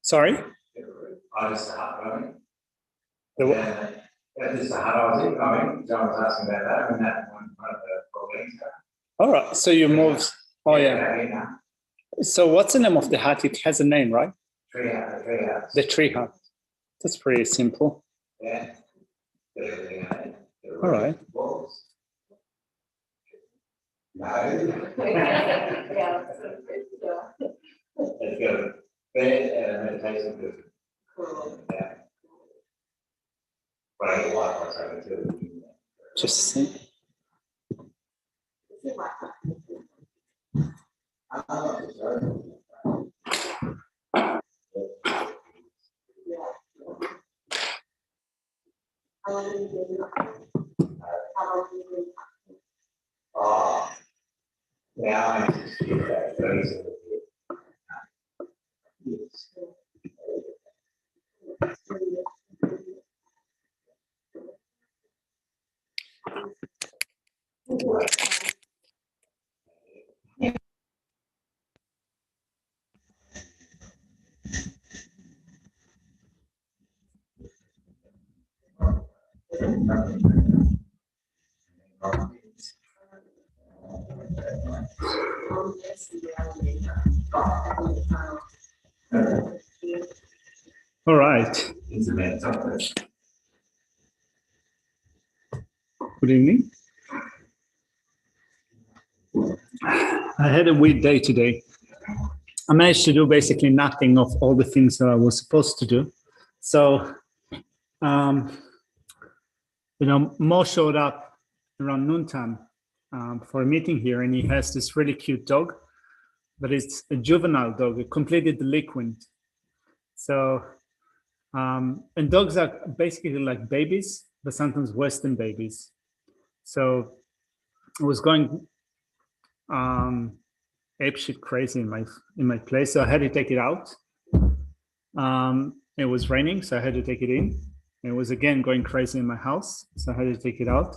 Sorry? All right, so you moved. Oh, yeah. So what's the name of the hut? It has a name, right? The tree hut. That's pretty simple. All right. Just see. All right. Good evening. I had a weird day today. I managed to do basically nothing of all the things that I was supposed to do. So, Mo showed up around noontime for a meeting here, and he has this really cute dog, but it's a juvenile dog, a completely delinquent. So, and dogs are basically like babies, but sometimes worse than babies. So I was going apeshit crazy in my place, so I had to take it out. It was raining, so I had to take it in. It was again going crazy in my house, so I had to take it out.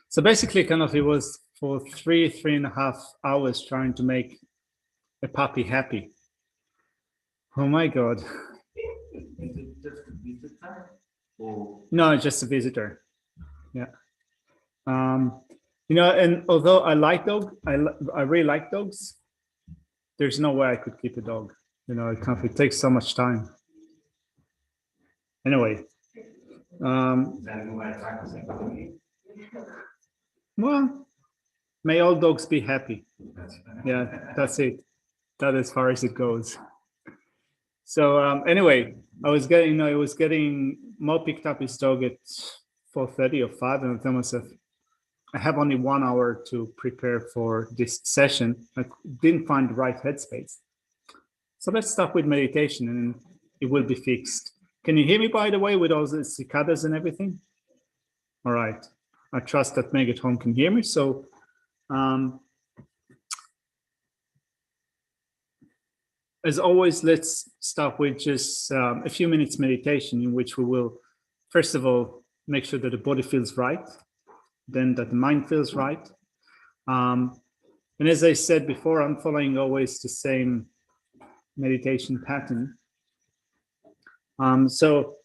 So basically, kind of, it was for 3.5 hours trying to make a puppy happy. Oh my God. Is it just a visitor? Or? No, just a visitor. Yeah. And although I like dogs, I really like dogs, there's no way I could keep a dog. It takes so much time. Anyway. Well, may all dogs be happy. Yeah, that's it. That's as far as it goes. So anyway, Mo picked up his dog at 4:30 or 5, and I told myself, I have only 1 hour to prepare for this session. I didn't find the right headspace. So let's start with meditation and it will be fixed. Can you hear me, by the way, with all the cicadas and everything? All right. I trust that Meg at home can hear me. So as always, let's start with just a few minutes meditation in which we will, first of all, make sure that the body feels right, then that the mind feels right. And as I said before, I'm following always the same meditation pattern. So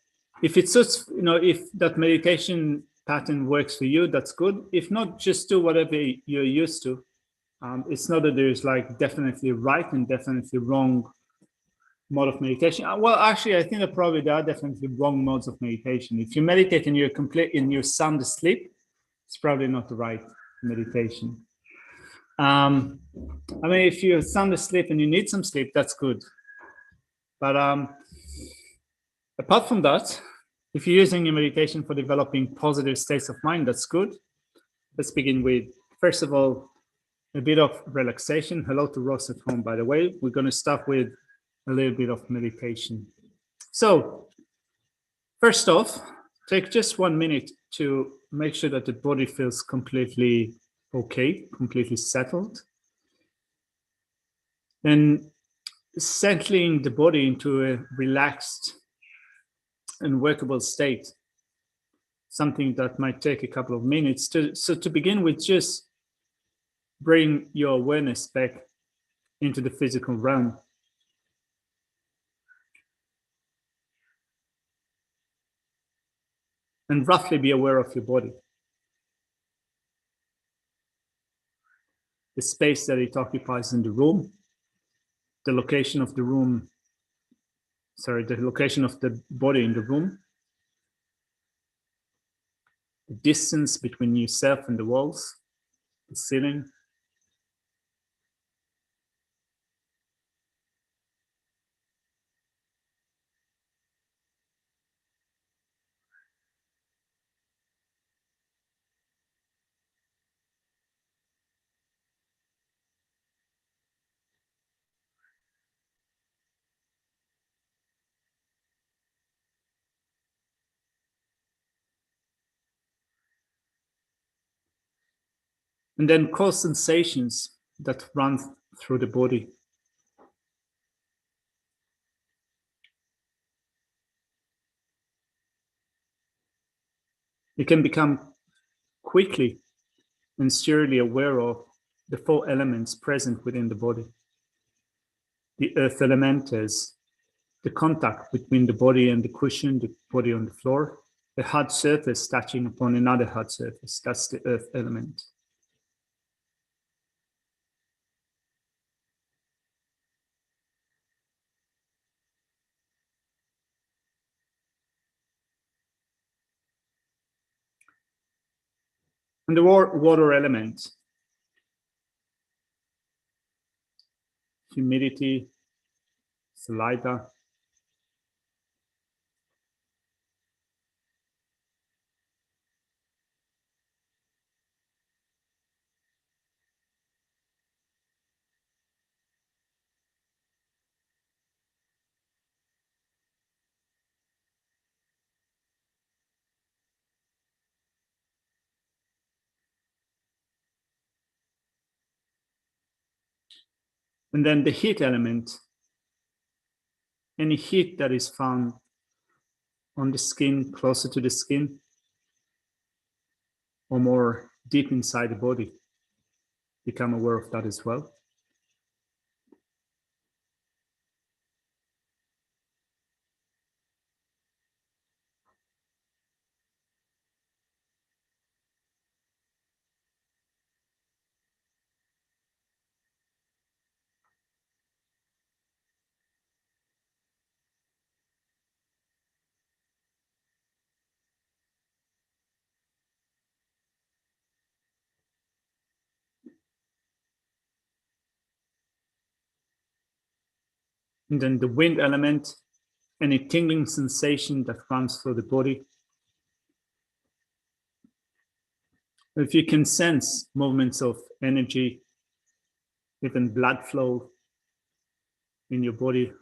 if it suits, if that meditation pattern works for you, that's good. If not, just do whatever you're used to. It's not that there's like definitely right and definitely wrong mode of meditation. Well, actually, I think that probably there are definitely wrong modes of meditation. If you meditate and you're sound asleep, it's probably not the right meditation. If you're sound asleep and you need some sleep, that's good. But apart from that, if you're using your meditation for developing positive states of mind, that's good. Let's begin with, first of all, a bit of relaxation. Hello to Ross at home, by the way. We're going to start with a little bit of meditation. So, first off, take just 1 minute to make sure that the body feels completely okay, completely settled. Then settling the body into a relaxed and workable state, something that might take a couple of minutes. So to begin with, just bring your awareness back into the physical realm. And roughly be aware of your body. The space that it occupies in the room, the location of the room, the location of the body in the room, the distance between yourself and the walls, the ceiling. And then core sensations that run through the body. You can become quickly and surely aware of the 4 elements present within the body. The earth element is the contact between the body and the cushion, the body on the floor, a hard surface touching upon another hard surface. That's the earth element. And the water element, humidity, saliva. And then the heat element, any heat that is found on the skin, closer to the skin, or more deep inside the body. Become aware of that as well. And then the wind element, any tingling sensation that runs through the body. If you can sense movements of energy, even blood flow in your body,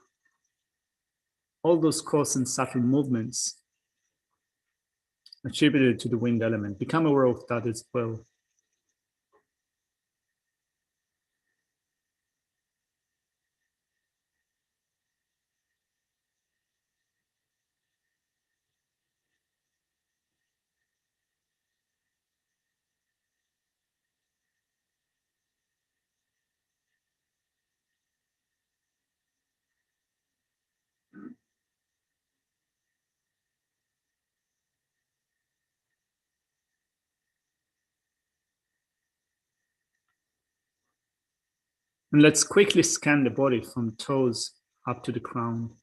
all those coarse and subtle movements attributed to the wind element, become aware of that as well. And let's quickly scan the body from toes up to the crown. If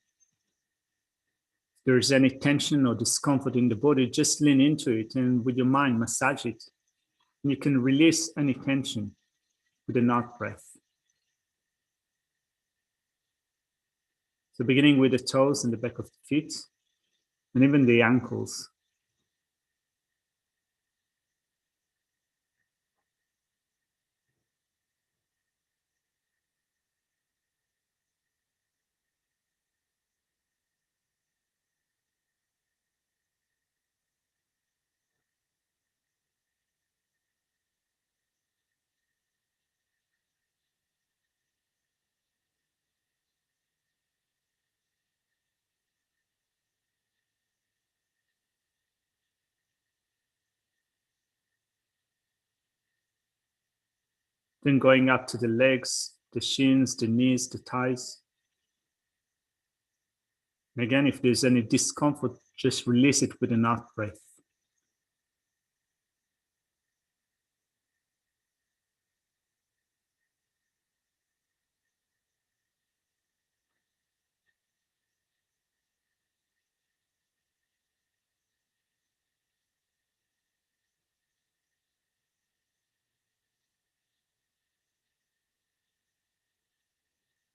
there's any tension or discomfort in the body, just lean into it and with your mind massage it. And you can release any tension with an out breath. So beginning with the toes and the back of the feet, and even the ankles. Then going up to the legs, the shins, the knees, the thighs. And again, if there's any discomfort, just release it with an out breath.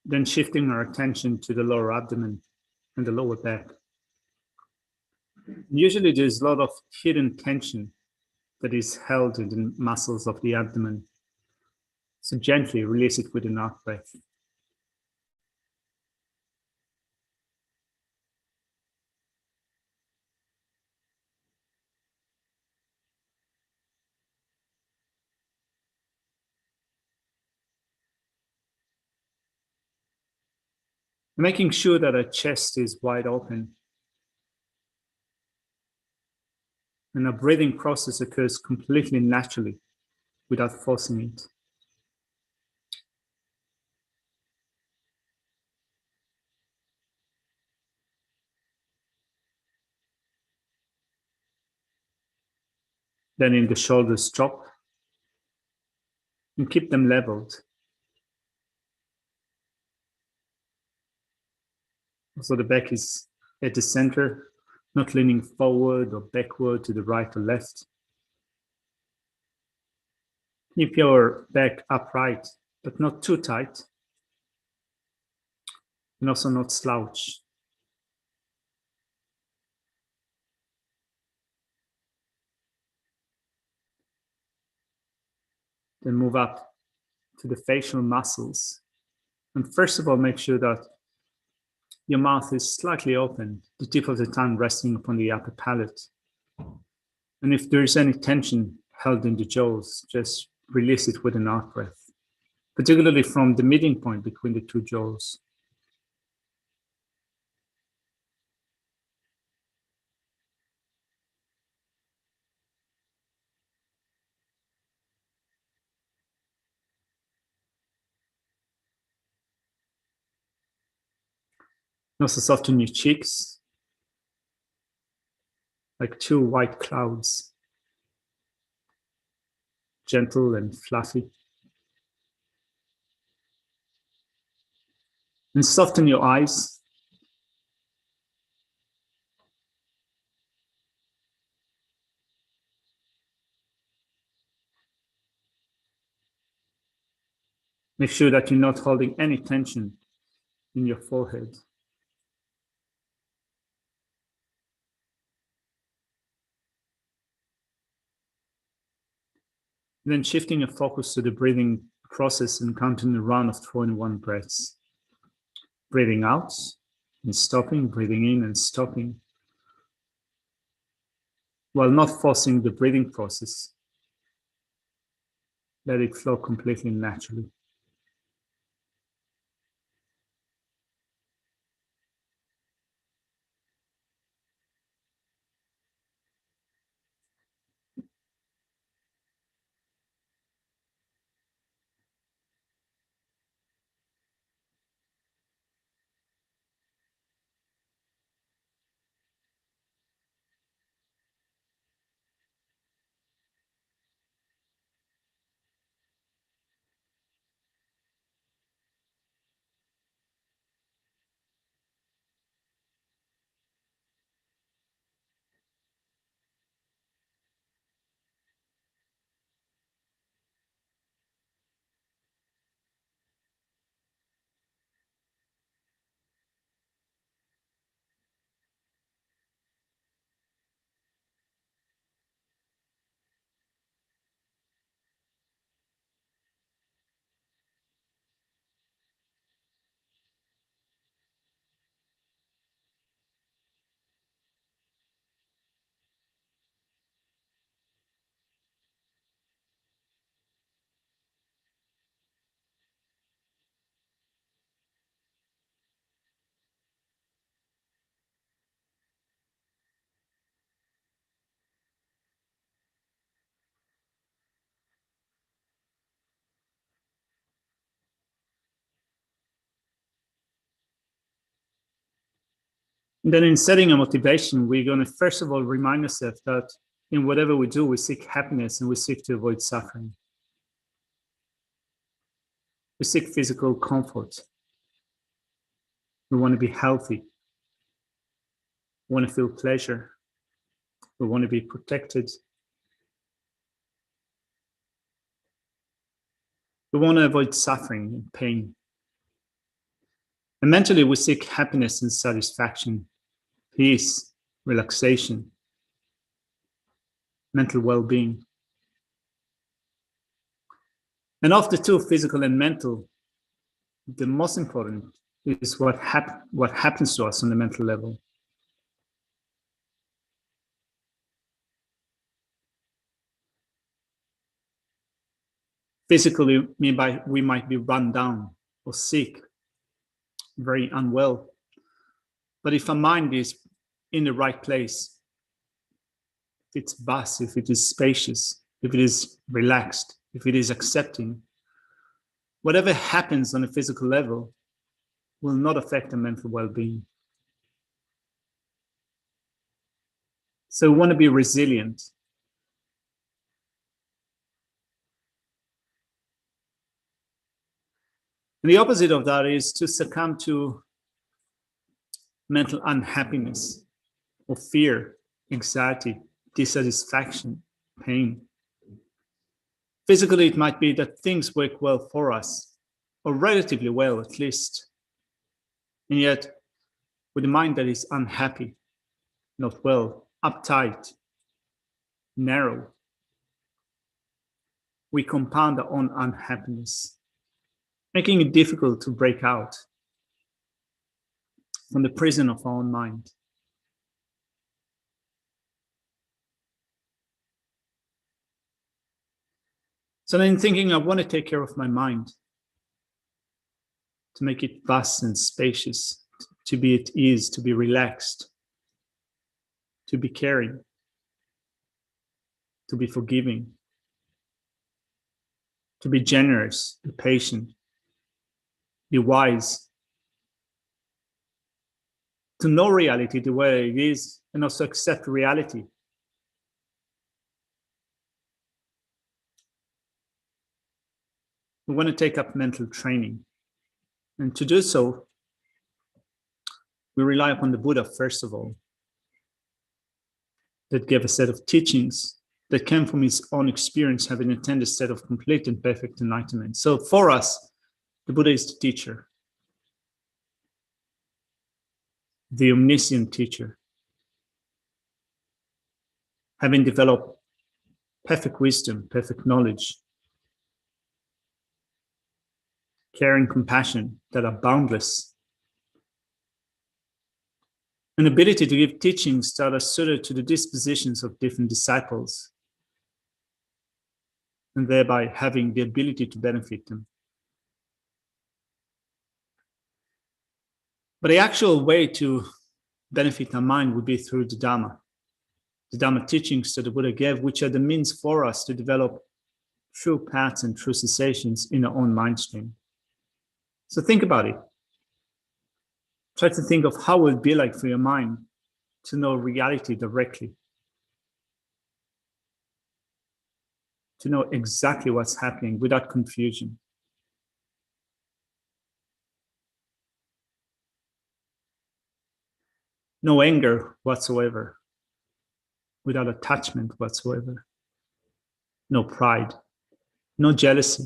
Then shifting our attention to the lower abdomen and the lower back. Usually there's a lot of hidden tension that is held in the muscles of the abdomen. So gently release it with an out breath. Making sure that our chest is wide open and our breathing process occurs completely naturally without forcing it. Then in the shoulders drop and keep them leveled. So the back is at the center, not leaning forward or backward to the right or left. Keep your back upright, but not too tight, and also not slouch. Then move up to the facial muscles. And first of all, make sure that your mouth is slightly open, the tip of the tongue resting upon the upper palate. And if there is any tension held in the jaws, just release it with an out breath, particularly from the meeting point between the two jaws. And also soften your cheeks like two white clouds, gentle and fluffy. And soften your eyes. Make sure that you're not holding any tension in your forehead. Then shifting your focus to the breathing process and counting a round of 21 breaths. Breathing out and stopping, breathing in and stopping, while not forcing the breathing process. Let it flow completely naturally. And then in setting a motivation, we're going to first of all remind ourselves that in whatever we do, we seek happiness and we seek to avoid suffering. We seek physical comfort. We want to be healthy. We want to feel pleasure. We want to be protected. We want to avoid suffering and pain. And mentally, we seek happiness and satisfaction, peace, relaxation, mental well-being. And of the two, physical and mental, the most important is what happens to us on the mental level. Physically, we might be run down or sick, very unwell. But if our mind is in the right place, if it's vast, if it is spacious, if it is relaxed, if it is accepting, whatever happens on a physical level will not affect the mental well-being. So we want to be resilient. And the opposite of that is to succumb to mental unhappiness or fear, anxiety, dissatisfaction, pain. Physically, it might be that things work well for us, or relatively well at least. And yet, with a mind that is unhappy, not well, uptight, narrow, we compound our own unhappiness, making it difficult to break out from the prison of our own mind. So then thinking, I want to take care of my mind, to make it vast and spacious, to be at ease, to be relaxed, to be caring, to be forgiving, to be generous, be patient, be wise, to know reality the way it is, and also accept reality. We want to take up mental training. And to do so, we rely upon the Buddha, first of all, that gave a set of teachings that came from his own experience, having attained a state of complete and perfect enlightenment. So for us, the Buddha is the teacher, the omniscient teacher, having developed perfect wisdom, perfect knowledge, care and compassion that are boundless, an ability to give teachings that are suited to the dispositions of different disciples, and thereby having the ability to benefit them. But the actual way to benefit our mind would be through the Dharma teachings that the Buddha gave, which are the means for us to develop true paths and true cessations in our own mind stream. So think about it. Try to think of how it would be like for your mind to know reality directly, to know exactly what's happening without confusion. No anger whatsoever, without attachment whatsoever. No pride, no jealousy,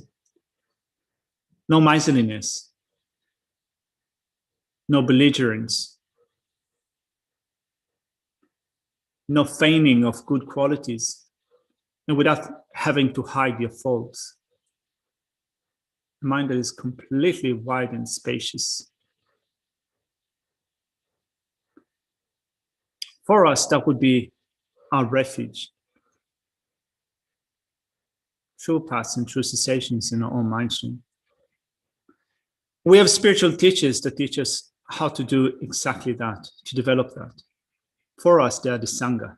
no miserliness, no belligerence, no feigning of good qualities, and without having to hide your faults. A mind that is completely wide and spacious. For us, that would be our refuge. True paths and true cessations in our own mind stream. We have spiritual teachers that teach us how to do exactly that, to develop that. For us, they are the Sangha,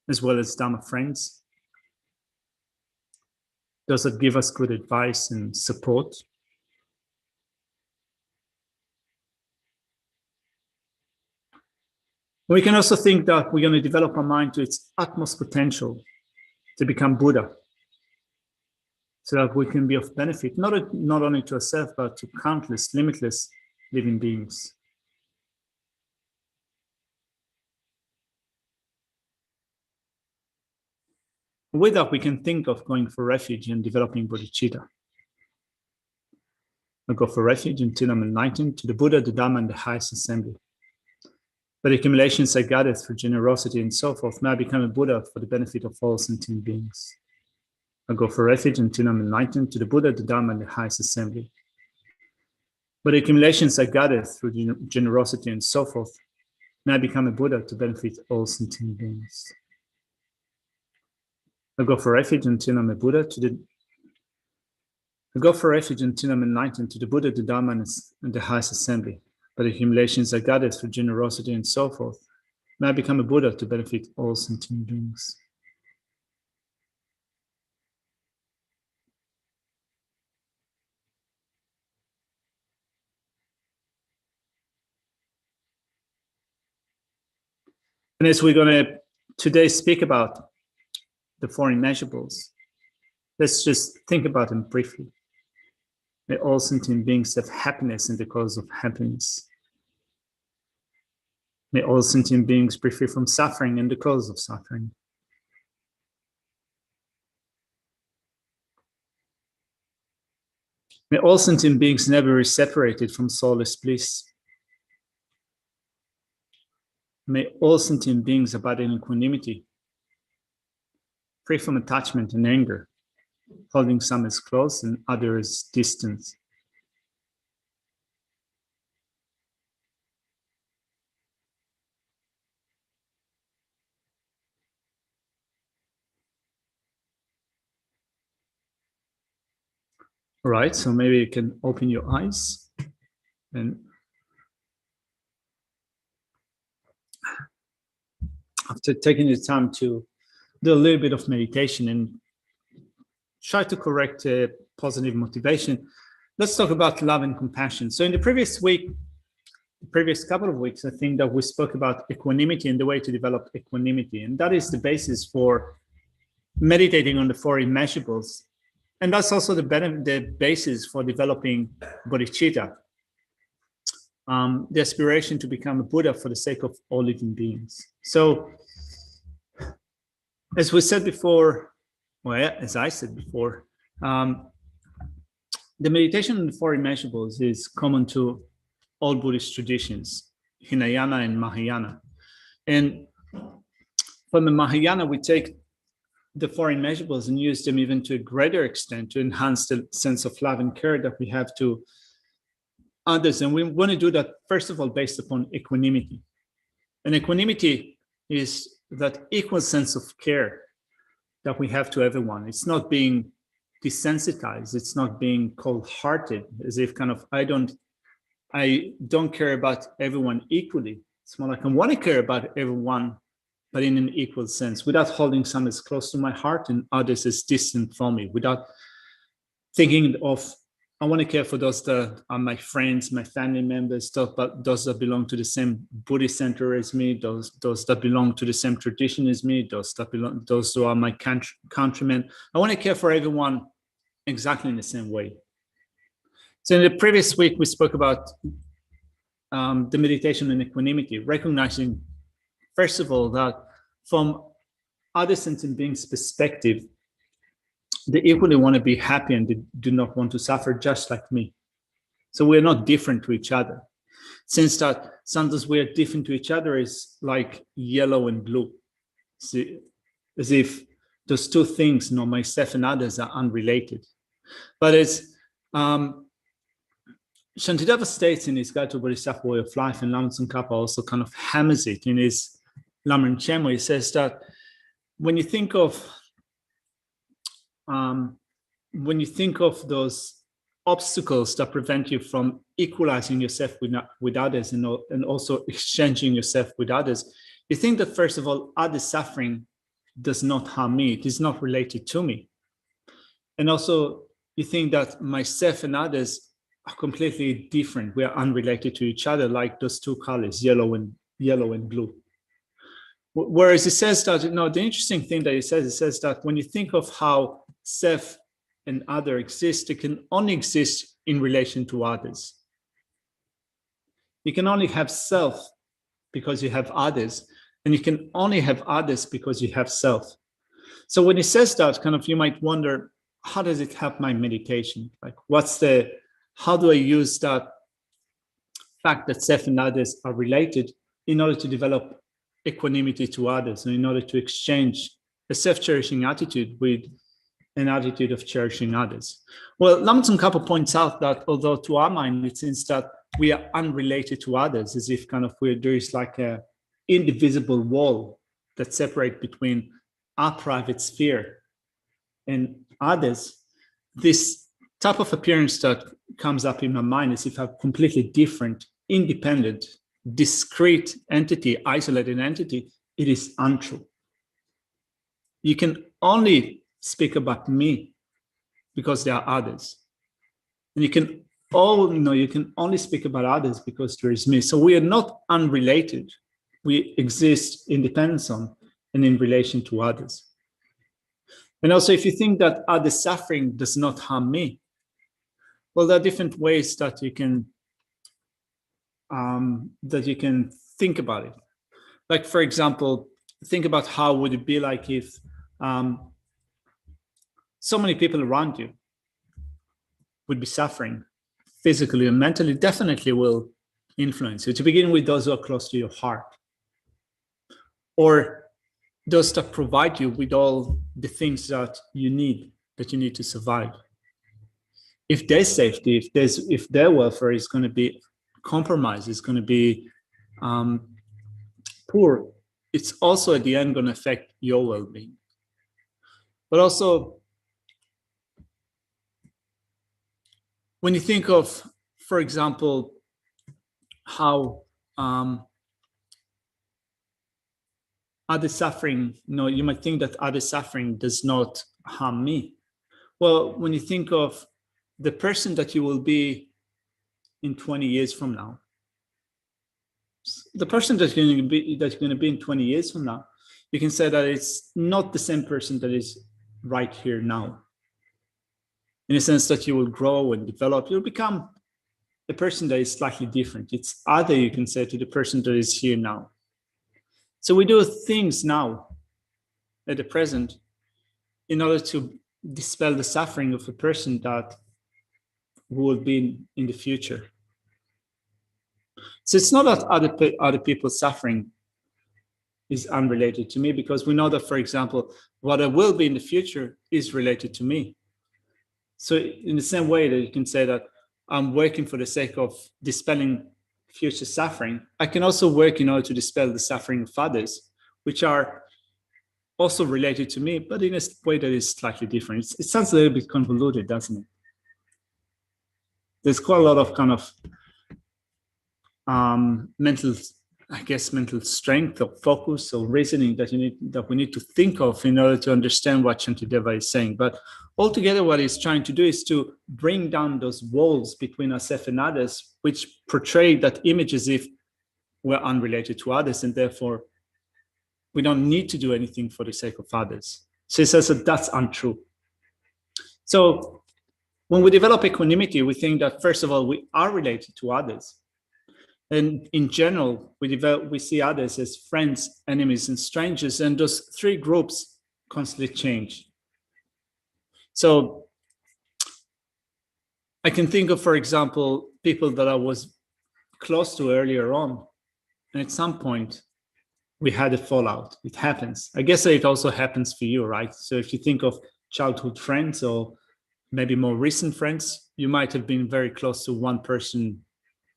as well as Dharma friends, those that give us good advice and support. We can also think that we're going to develop our mind to its utmost potential to become Buddha, so that we can be of benefit, not only to ourselves, but to countless, limitless living beings. With that, we can think of going for refuge and developing bodhicitta. I go for refuge until I'm enlightened to the Buddha, the Dhamma, and the highest assembly. By the accumulations I gathered through generosity and so forth, may I become a Buddha for the benefit of all sentient beings. I go for refuge until I'm enlightened to the Buddha, the Dhamma, and the highest assembly. By the accumulations I gathered through generosity and so forth, may I become a Buddha to benefit all sentient beings. I go for refuge until I'm a Buddha I go for refuge until I'm enlightened to the Buddha, the Dhamma, and the highest assembly. By the accumulations I gathered through generosity and so forth, may I become a Buddha to benefit all sentient beings. And as we're going to today speak about the four immeasurables, let's just think about them briefly. May all sentient beings have happiness in the cause of happiness. May all sentient beings be free from suffering and the cause of suffering. May all sentient beings never be separated from soulless bliss. May all sentient beings abide in equanimity, free from attachment and anger, holding some as close and others distant. All right, so maybe you can open your eyes and after taking the time to do a little bit of meditation and try to correct positive motivation, let's talk about love and compassion. So in the previous couple of weeks, I think that we spoke about equanimity and the way to develop equanimity. And that is the basis for meditating on the four immeasurables. And that's also the basis for developing bodhicitta, the aspiration to become a Buddha for the sake of all living beings. So, as we said before, well, as I said before, the meditation on the four immeasurables is common to all Buddhist traditions, Hinayana and Mahayana. And from the Mahayana, we take the four immeasurables and use them even to a greater extent to enhance the sense of love and care that we have to others. And we want to do that, first of all, based upon equanimity. And equanimity is that equal sense of care that we have to everyone. It's not being desensitized. It's not being cold-hearted, as if kind of, I don't care about everyone equally. It's more like I want to care about everyone, but in an equal sense, without holding some as close to my heart and others as distant from me, without thinking of, I want to care for those that are my friends, my family members, those that belong to the same Buddhist center as me, those that belong to the same tradition as me, those who are my countrymen. I want to care for everyone exactly in the same way. So in the previous week, we spoke about the meditation on equanimity, recognizing, first of all, that from other sentient beings' perspective, they equally want to be happy and they do not want to suffer just like me. So we're not different to each other. Since that sometimes we are different to each other is like yellow and blue. See, as if those two things, myself and others, are unrelated. But as Shantideva states in his Guide to Bodhisattva Way of Life, and Lama Tsongkhapa also kind of hammers it in his Lamrim Chenmo, he says that when you think of those obstacles that prevent you from equalizing yourself with others and also exchanging yourself with others, you think that, first of all, other suffering does not harm me. It is not related to me. And also, you think that myself and others are completely different. We are unrelated to each other, like those two colors, yellow and blue. Whereas it says that, the interesting thing that it says that when you think of how self and other exist, they can only exist in relation to others. You can only have self because you have others, and you can only have others because you have self. So when it says that, you might wonder, how does it help my meditation? Like, how do I use that fact that self and others are related in order to develop equanimity to others, and in order to exchange a self-cherishing attitude with an attitude of cherishing others? Well, Lamson Kappa points out that although to our mind it seems that we are unrelated to others, as if there is like a indivisible wall that separates between our private sphere and others, this type of appearance that comes up in my mind is if a completely different, independent, discrete entity, isolated entity, it is untrue. You can only speak about me because there are others. And you can only speak about others because there is me. So we are not unrelated. We exist in dependence on and in relation to others. And also, if you think that other suffering does not harm me, well, there are different ways that you can think about it. Like, for example, think about how would it be like if so many people around you would be suffering physically and mentally. Definitely will influence you, to begin with those who are close to your heart, or those that provide you with all the things that you need to survive. If their safety, if their welfare is going to be compromised, is going to be poor, it's also at the end going to affect your well-being. But also, when you think of, for example, how other suffering, you might think that other suffering does not harm me. Well, when you think of the person that you will be in 20 years from now, the person that's going to be in 20 years from now, you can say that it's not the same person that is right here now. In a sense that you will grow and develop, you'll become a person that is slightly different. It's other, you can say, to the person that is here now. So we do things now, at the present, in order to dispel the suffering of a person that will be in the future. So it's not that other people's suffering is unrelated to me, because we know that, for example, what I will be in the future is related to me. So in the same way that you can say that I'm working for the sake of dispelling future suffering, I can also work in order to dispel the suffering of others, which are also related to me, but in a way that is slightly different. It sounds a little bit convoluted, doesn't it? There's quite a lot of mental strength or focus or reasoning that we need to think of in order to understand what Shantideva is saying. But altogether, what he's trying to do is to bring down those walls between ourselves and others, which portray that image as if we're unrelated to others, and therefore we don't need to do anything for the sake of others. So he says that that's untrue. So when we develop equanimity, we think that, first of all, we are related to others. And in general, we see others as friends, enemies, and strangers, and those three groups constantly change. So I can think of, for example, people that I was close to earlier on, and at some point we had a fallout. It happens. I guess it also happens for you, right? So if you think of childhood friends or maybe more recent friends, you might have been very close to one person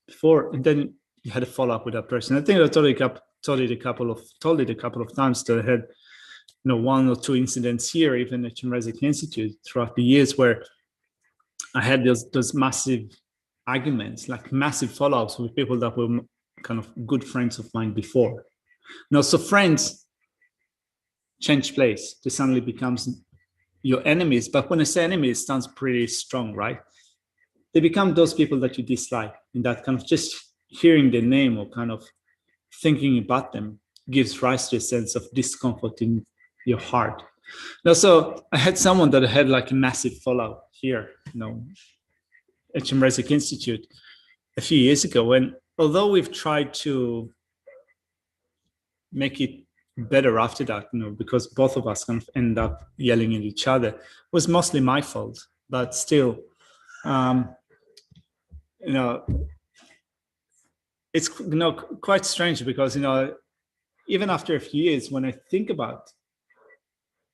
before, and then you had a follow-up with that person. I think I told it a couple of times that I had, one or two incidents here, even at Chenrezig Institute, throughout the years, where I had those massive arguments, like massive follow-ups with people that were kind of good friends of mine before. So friends change place. They suddenly becomes your enemies. But when I say enemies, it sounds pretty strong, right? They become those people that you dislike, and that kind of just hearing their name or kind of thinking about them gives rise to a sense of discomfort in your heart. Now, so I had someone that had like a massive fallout here, at Immeasurables Institute a few years ago, and although we've tried to make it better after that, because both of us kind of end up yelling at each other, it was mostly my fault, but still, it's quite strange because even after a few years, when I think about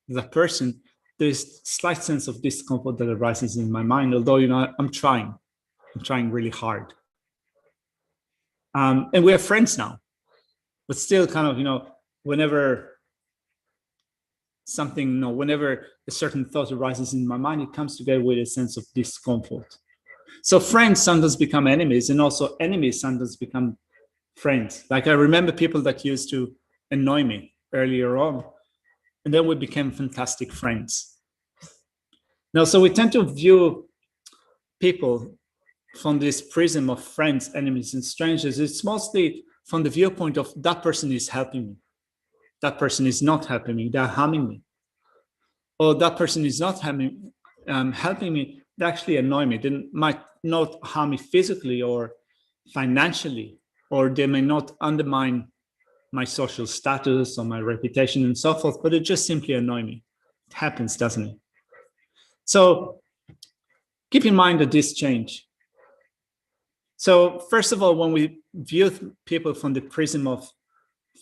the person, there's slight sense of discomfort that arises in my mind, although I'm trying really hard, and we are friends now, but still kind of whenever whenever a certain thought arises in my mind, it comes together with a sense of discomfort. So friends sometimes become enemies, and also enemies sometimes become friends. Like I remember people that used to annoy me earlier on, and then we became fantastic friends. Now, so we tend to view people from this prism of friends, enemies, and strangers. It's mostly from the viewpoint of that person is helping me, that person is not helping me, they're harming me, or that person is not helping me, they actually annoy me. They might not harm me physically or financially, or they may not undermine my social status or my reputation and so forth, but it just simply annoy me. It happens, doesn't it? So keep in mind that this change. So first of all, when we view people from the prism of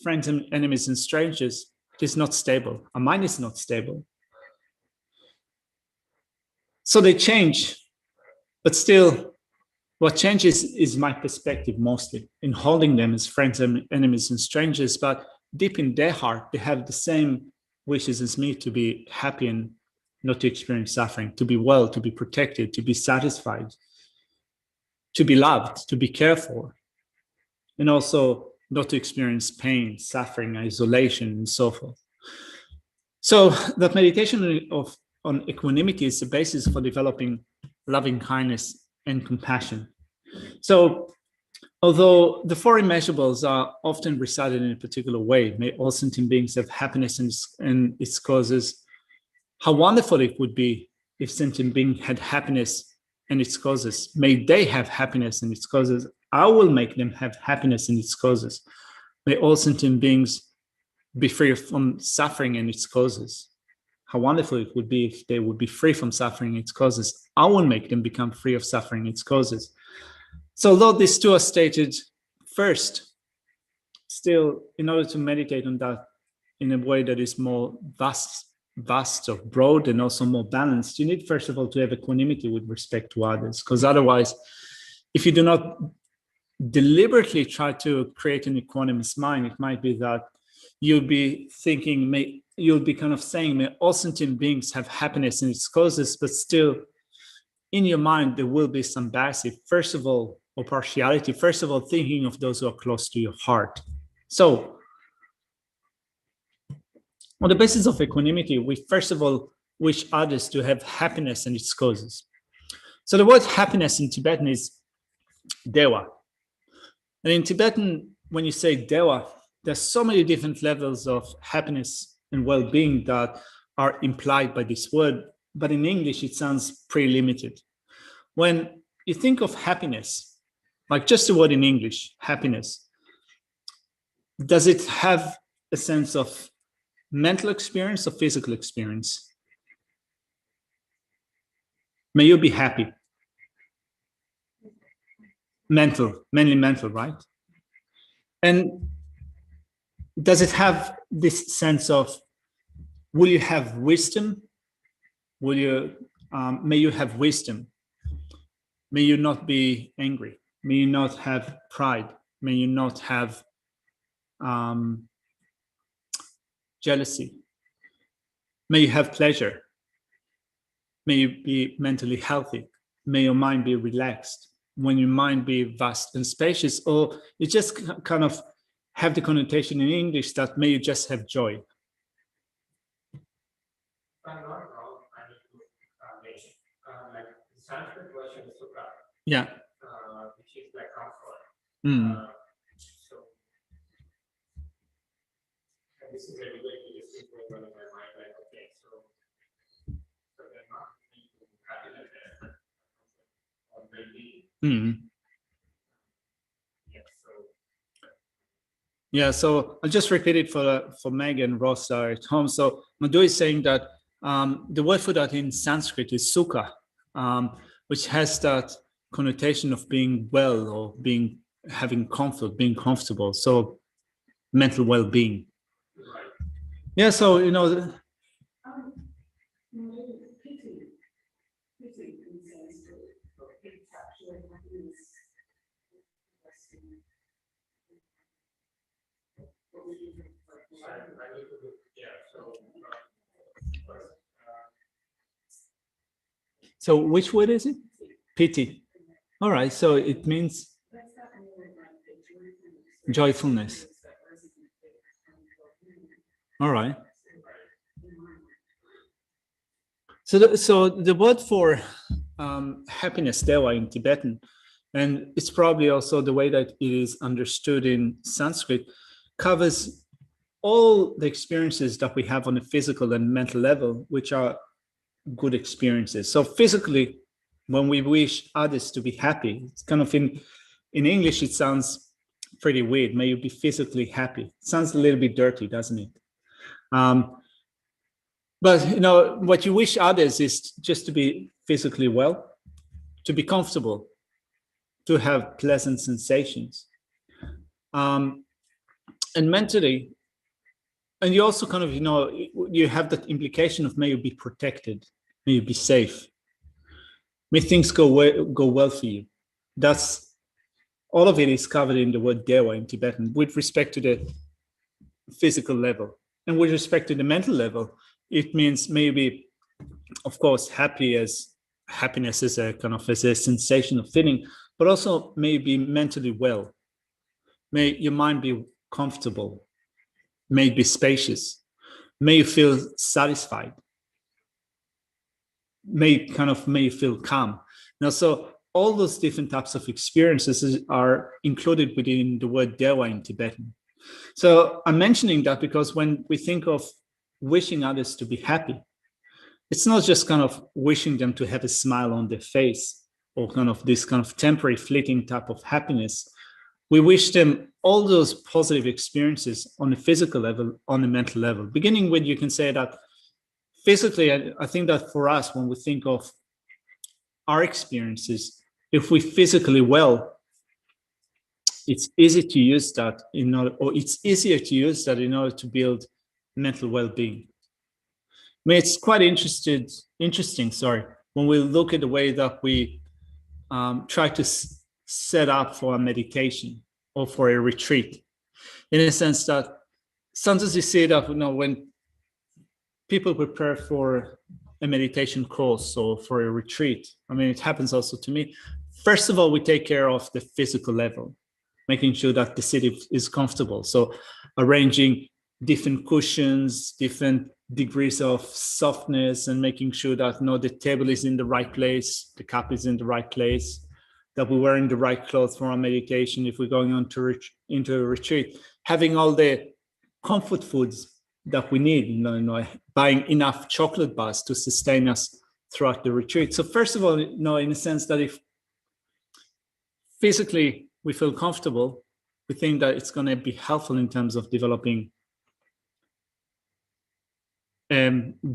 friends and enemies and strangers, it's not stable. Our mind is not stable. So they change, but still what changes is my perspective mostly in holding them as friends and enemies and strangers, but deep in their heart, they have the same wishes as me to be happy and not to experience suffering, to be well, to be protected, to be satisfied, to be loved, to be cared for, and also not to experience pain, suffering, isolation, and so forth. So that meditation on equanimity is the basis for developing loving kindness and compassion. So although the four immeasurables are often recited in a particular way, may all sentient beings have happiness and its causes, how wonderful it would be if sentient being had happiness and its causes. May they have happiness and its causes. I will make them have happiness and its causes. May all sentient beings be free from suffering and its causes. How wonderful it would be if they would be free from suffering and its causes. I will make them become free of suffering and its causes. So although these two are stated first, still, in order to meditate on that in a way that is more vast or broad and also more balanced, you need first of all to have equanimity with respect to others, because otherwise, if you do not deliberately try to create an equanimous mind, it might be that you'll be thinking, you'll be kind of saying, may all sentient beings have happiness and its causes, but still in your mind, there will be some bias, first of all, or partiality, first of all, thinking of those who are close to your heart. So on the basis of equanimity, we first of all wish others to have happiness and its causes. So the word happiness in Tibetan is dewa. And in Tibetan, when you say dewa, there's so many different levels of happiness and well-being that are implied by this word. But in English, it sounds pretty limited. When you think of happiness, like just the word in English, happiness, does it have a sense of mental experience or physical experience? May you be happy. Mental, mainly mental, right? And does it have this sense of, will you have wisdom? May you have wisdom? May you not be angry? May you not have pride? May you not have jealousy? May you have pleasure? May you be mentally healthy? May your mind be relaxed? When your mind be vast and spacious, or it just kind of have the connotation in English that may you just have joy? If I'm not wrong, I need to mention, like the Sanskrit version is Sukha, Yeah. which is like comfort. Mm. So this is a way to just think well in my mind, like, okay, so they're not happy like that, or maybe, yeah, so. Yeah, so I'll just repeat it for Meg and Ross at home. So Madhu is saying that the word for that in Sanskrit is sukha, which has that connotation of being well or having comfort, being comfortable. So mental well-being. Right. Yeah, so So which word is it? Pity. All right, so it means joyfulness. All right. So the word for happiness, dewa in Tibetan, and it's probably also the way that it is understood in Sanskrit, covers all the experiences that we have on a physical and mental level, which are good experiences. So physically, when we wish others to be happy, it's kind of in English, it sounds pretty weird. May you be physically happy. It sounds a little bit dirty, doesn't it? But what you wish others is just to be physically well, to be comfortable, to have pleasant sensations, and mentally. And you also kind of, you have that implication of may you be protected, may you be safe, may things go well for you. That's all of it is covered in the word dewa in Tibetan with respect to the physical level. And with respect to the mental level, it means maybe, of course, happiness is a kind of as a sensation of feeling, but also maybe mentally well. May your mind be comfortable, may it be spacious, may you feel satisfied, may you feel calm. Now, so all those different types of experiences are included within the word dewa in Tibetan. So I'm mentioning that because when we think of wishing others to be happy, it's not just kind of wishing them to have a smile on their face or kind of this kind of temporary fleeting type of happiness. We wish them all those positive experiences on a physical level, on a mental level. Beginning with, you can say that physically, I think that for us, when we think of our experiences, if we're physically well, it's easy to use that it's easier to use that in order to build mental well-being. I mean, it's quite interesting, when we look at the way that we try to set up for a meditation or for a retreat, in a sense that sometimes you see that when people prepare for a meditation course or for a retreat, I mean, it happens also to me. First of all, we take care of the physical level, making sure that the seat is comfortable. So arranging different cushions, different degrees of softness, and making sure that the table is in the right place, the cup is in the right place, that we're wearing the right clothes for our meditation if we're going on into a retreat, having all the comfort foods that we need, buying enough chocolate bars to sustain us throughout the retreat. So first of all, in a sense that if physically we feel comfortable, we think that it's going to be helpful in terms of developing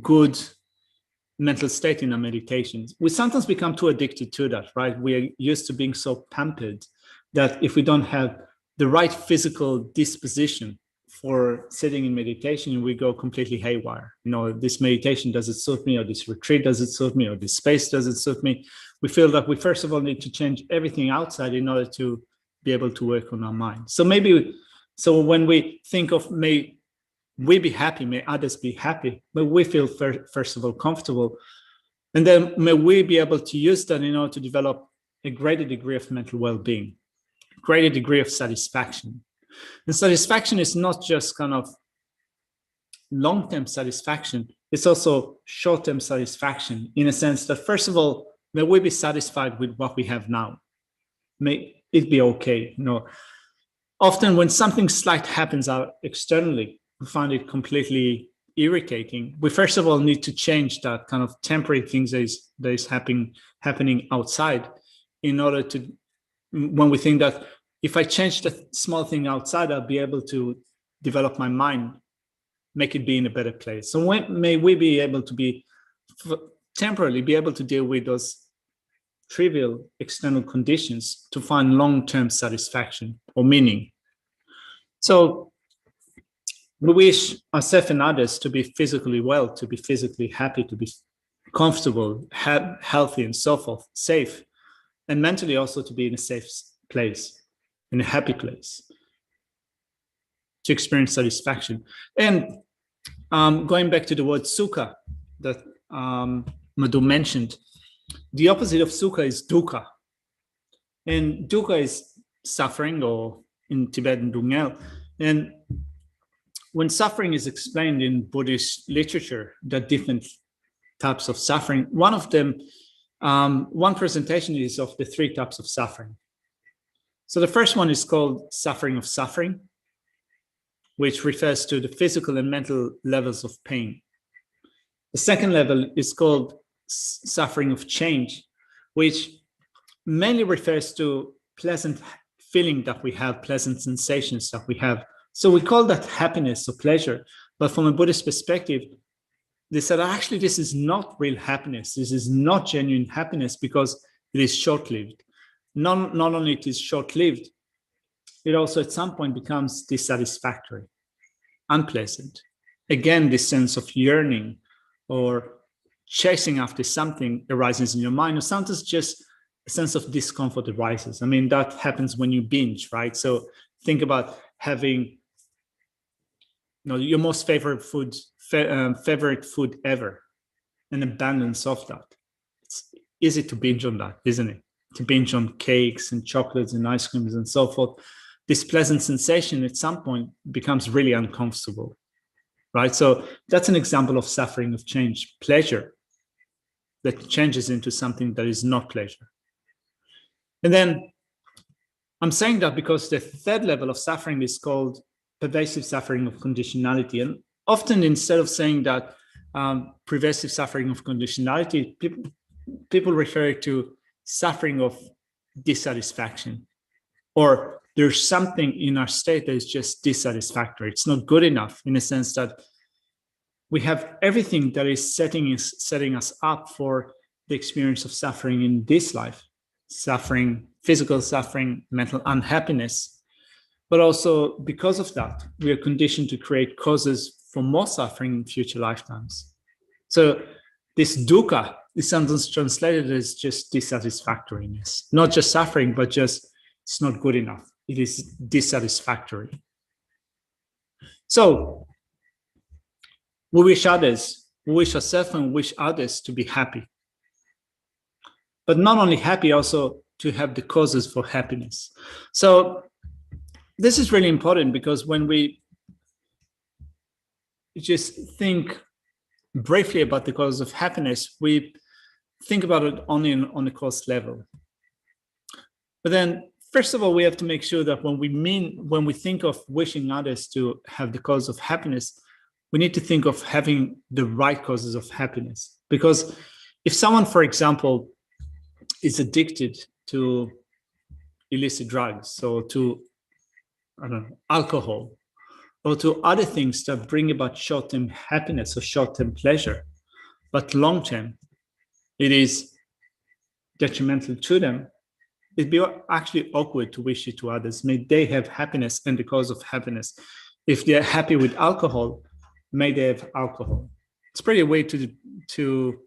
good mental state in our meditations. We sometimes become too addicted to that, right? We are used to being so pampered that if we don't have the right physical disposition for sitting in meditation, we go completely haywire. This meditation, does it suit me? Or this retreat, does it suit me? Or this space, does it suit me? We feel that we first of all need to change everything outside in order to be able to work on our mind. So when we think of may we be happy, may others be happy, may we feel first of all comfortable, and then may we be able to use that in order to develop a greater degree of mental well-being, greater degree of satisfaction. And satisfaction is not just kind of long-term satisfaction, it's also short-term satisfaction, in a sense that first of all, may we be satisfied with what we have now. May it be okay. Often when something slight happens out externally, we find it completely irritating, we first of all need to change that kind of temporary things that is happening outside, in order to, when we think that if I change the small thing outside, I'll be able to develop my mind, make it be in a better place. So when may we be able to be temporarily be able to deal with those trivial external conditions to find long-term satisfaction or meaning. So we wish ourselves and others to be physically well, to be physically happy, to be comfortable, healthy, and so forth, safe, and mentally also to be in a safe place, in a happy place, to experience satisfaction. And going back to the word sukha that Madhu mentioned, the opposite of sukha is dukkha. And dukkha is suffering, or in Tibetan, dungel. And when suffering is explained in Buddhist literature, there are different types of suffering. One of them, one presentation is of the 3 types of suffering. So the first one is called suffering of suffering, which refers to the physical and mental levels of pain. The second level is called suffering of change, which mainly refers to pleasant feeling that we have, pleasant sensations that we have. So we call that happiness or pleasure. But from a Buddhist perspective, they said, actually, this is not real happiness. This is not genuine happiness, because it is short-lived. Not only it is short-lived, it also at some point becomes dissatisfactory, unpleasant. Again, this sense of yearning or chasing after something arises in your mind, or sometimes just a sense of discomfort arises. I mean, that happens when you binge, right? So think about having your most favorite food ever, and abundance of that. It's easy to binge on that, isn't it? To binge on cakes and chocolates and ice creams and so forth. This pleasant sensation at some point becomes really uncomfortable, right? So that's an example of suffering of change, pleasure that changes into something that is not pleasure. And then I'm saying that because the third level of suffering is called pervasive suffering of conditionality. And often, instead of saying that pervasive suffering of conditionality, people refer to suffering of dissatisfaction, or there's something in our state that is just dissatisfactory. It's not good enough, in a sense that we have everything that is setting us up for the experience of suffering in this life. Suffering, physical suffering, mental unhappiness. But also, because of that, we are conditioned to create causes for more suffering in future lifetimes. So this dukkha is sometimes translated as just dissatisfactoriness. Not just suffering, but just it's not good enough. It is dissatisfactory. So we wish others, we wish ourselves and wish others to be happy. But not only happy, also to have the causes for happiness. So this is really important, because when we just think briefly about the causes of happiness, we think about it only on the cause level. But then, first of all, we have to make sure that when we think of wishing others to have the cause of happiness, we need to think of having the right causes of happiness. Because if someone, for example, is addicted to illicit drugs, so to, I don't know, alcohol, or to other things that bring about short-term happiness or short-term pleasure, but long-term, it is detrimental to them, it'd be actually awkward to wish it to others. May they have happiness and the cause of happiness. If they're happy with alcohol, may they have alcohol. It's pretty weird to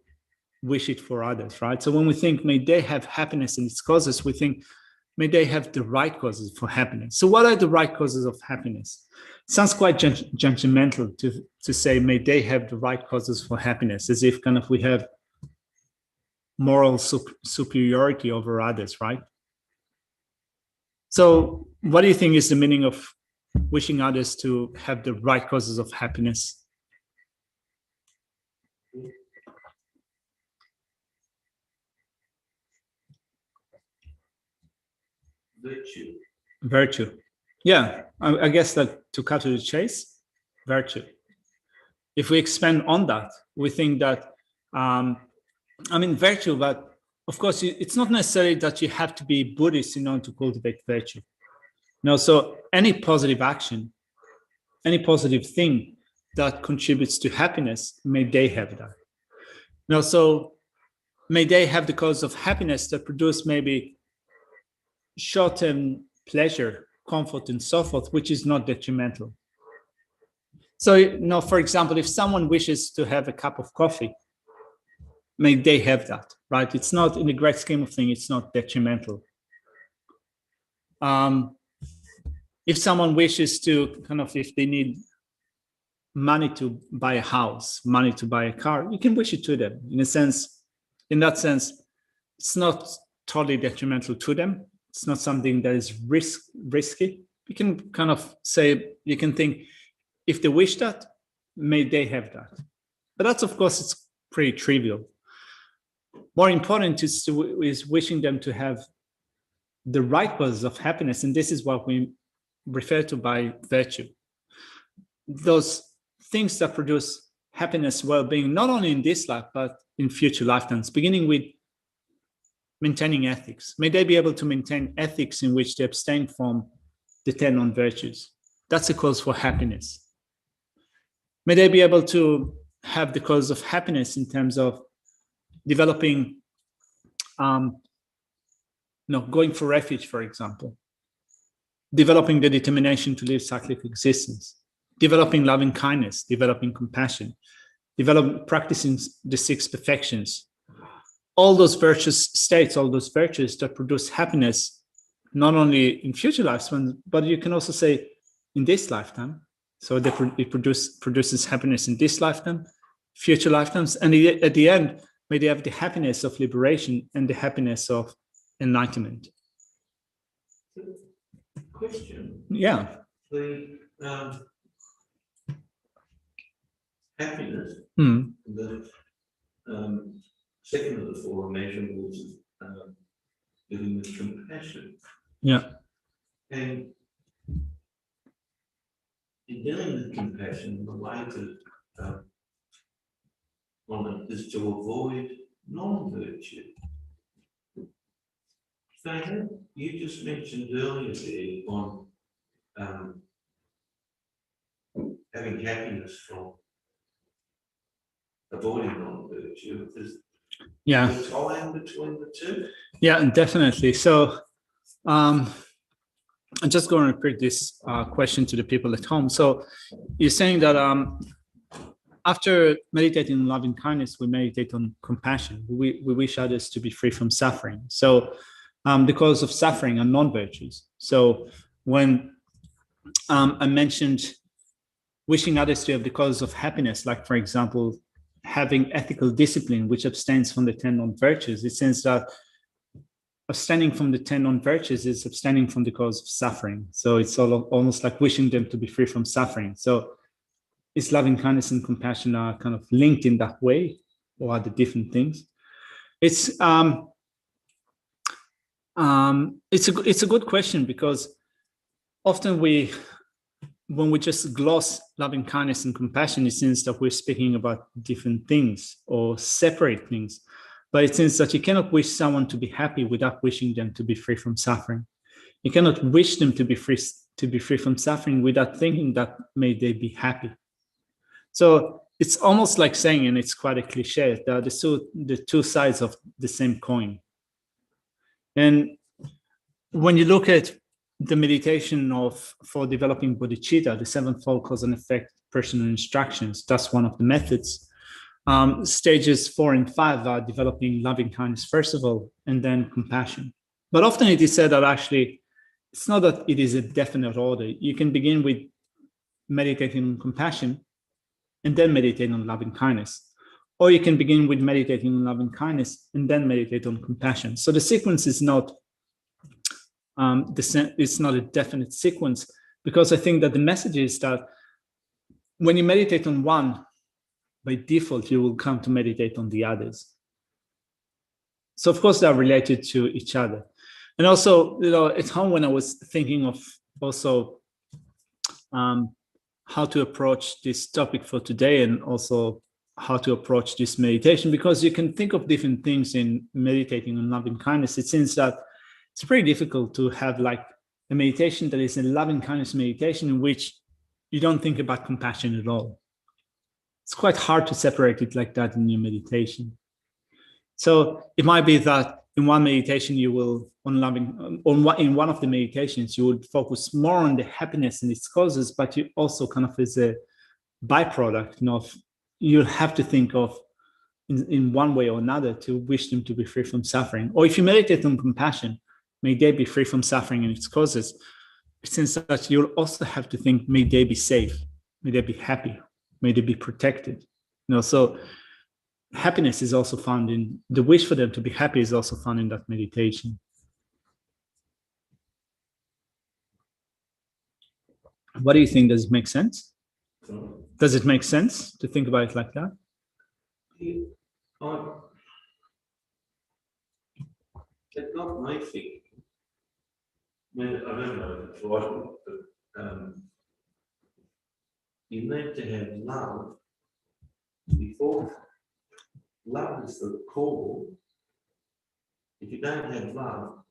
wish it for others, right? So when we think, may they have happiness and its causes, we think, may they have the right causes for happiness. So what are the right causes of happiness? It sounds quite judgmental to say, may they have the right causes for happiness, as if kind of we have moral superiority over others, right? So what do you think is the meaning of wishing others to have the right causes of happiness? Virtue. Virtue. Yeah, I guess that to cut to the chase, virtue. If we expand on that, we think that, virtue, but of course, it's not necessarily that you have to be Buddhist in order to cultivate virtue. No, so any positive action, any positive thing that contributes to happiness, may they have that. Now, so may they have the cause of happiness that produce maybe short-term pleasure, comfort, and so forth, which is not detrimental. So, for example, if someone wishes to have a cup of coffee, may they have that, right? It's not, in the great scheme of things, it's not detrimental. If someone wishes to if they need money to buy a house, money to buy a car, you can wish it to them. In that sense, it's not totally detrimental to them. It's not something that is risky. You can say, you can think, if they wish that, may they have that. But that's, of course, it's pretty trivial. More important is wishing them to have the right causes of happiness. And this is what we refer to by virtue. Those things that produce happiness, well-being, not only in this life, but in future lifetimes, beginning with maintaining ethics. May they be able to maintain ethics in which they abstain from the 10 non-virtues. That's a cause for happiness. May they be able to have the cause of happiness in terms of developing, going for refuge, for example, developing the determination to live cyclic existence, developing loving kindness, developing compassion, practicing the 6 perfections. All those virtuous states, all those virtues that produce happiness, not only in future lifetimes, but you can also say in this lifetime. So it produces happiness in this lifetime, future lifetimes, and at the end, may they have the happiness of liberation and the happiness of enlightenment. Question. Yeah. The happiness, the second of the 4 immeasurables is living with compassion. Yeah. And in dealing with compassion, the way to is to avoid non-virtue. So you just mentioned earlier there on having happiness from avoiding non-virtue. Is there a tie between the two? Yeah, definitely. So I'm just going to repeat this question to the people at home. So you're saying that after meditating on loving kindness, we meditate on compassion. We wish others to be free from suffering. So the cause of suffering are non-virtues. So when I mentioned wishing others to have the cause of happiness, like, for example, having ethical discipline, which abstains from the 10 non-virtues, it says that abstaining from the 10 non-virtues is abstaining from the cause of suffering. So it's almost like wishing them to be free from suffering. So is loving kindness and compassion are kind of linked in that way, or are they different things? It's a good question, because often when we just gloss loving kindness and compassion, it seems that we're speaking about different things or separate things. But it seems that you cannot wish someone to be happy without wishing them to be free from suffering. You cannot wish them to be free from suffering without thinking that may they be happy. So it's almost like saying, and it's quite a cliche, that the two sides of the same coin. And when you look at the meditation for developing bodhicitta, the 7-fold cause and effect personal instructions, that's one of the methods. Stages 4 and 5 are developing loving kindness first of all, and then compassion. But often it is said that actually it's not that it is a definite order. You can begin with meditating on compassion and then meditate on loving kindness. Or you can begin with meditating on loving kindness and then meditate on compassion. So the sequence is not it's not a definite sequence, because I think that the message is that when you meditate on one, by default, you will come to meditate on the others. So of course, they're related to each other. And also, at home, when I was thinking of also how to approach this topic for today, and also how to approach this meditation, because you can think of different things in meditating on loving kindness. It seems that it's pretty difficult to have like a meditation that is a loving kindness meditation in which you don't think about compassion at all. It's quite hard to separate it like that in your meditation. So it might be that in one meditation you will, in one of the meditations, you would focus more on the happiness and its causes, but you also kind of as a byproduct, you'll have to think of in one way or another to wish them to be free from suffering. Or if you meditate on compassion, may they be free from suffering and its causes. Since that, you'll also have to think, may they be safe, may they be happy, may they be protected. So happiness is also found in the wish for them to be happy, is also found in that meditation. What do you think? Does it make sense? Does it make sense to think about it like that? It got my thinking. I don't know if it's right, but you need to have love before. Love is the core. If you don't have love,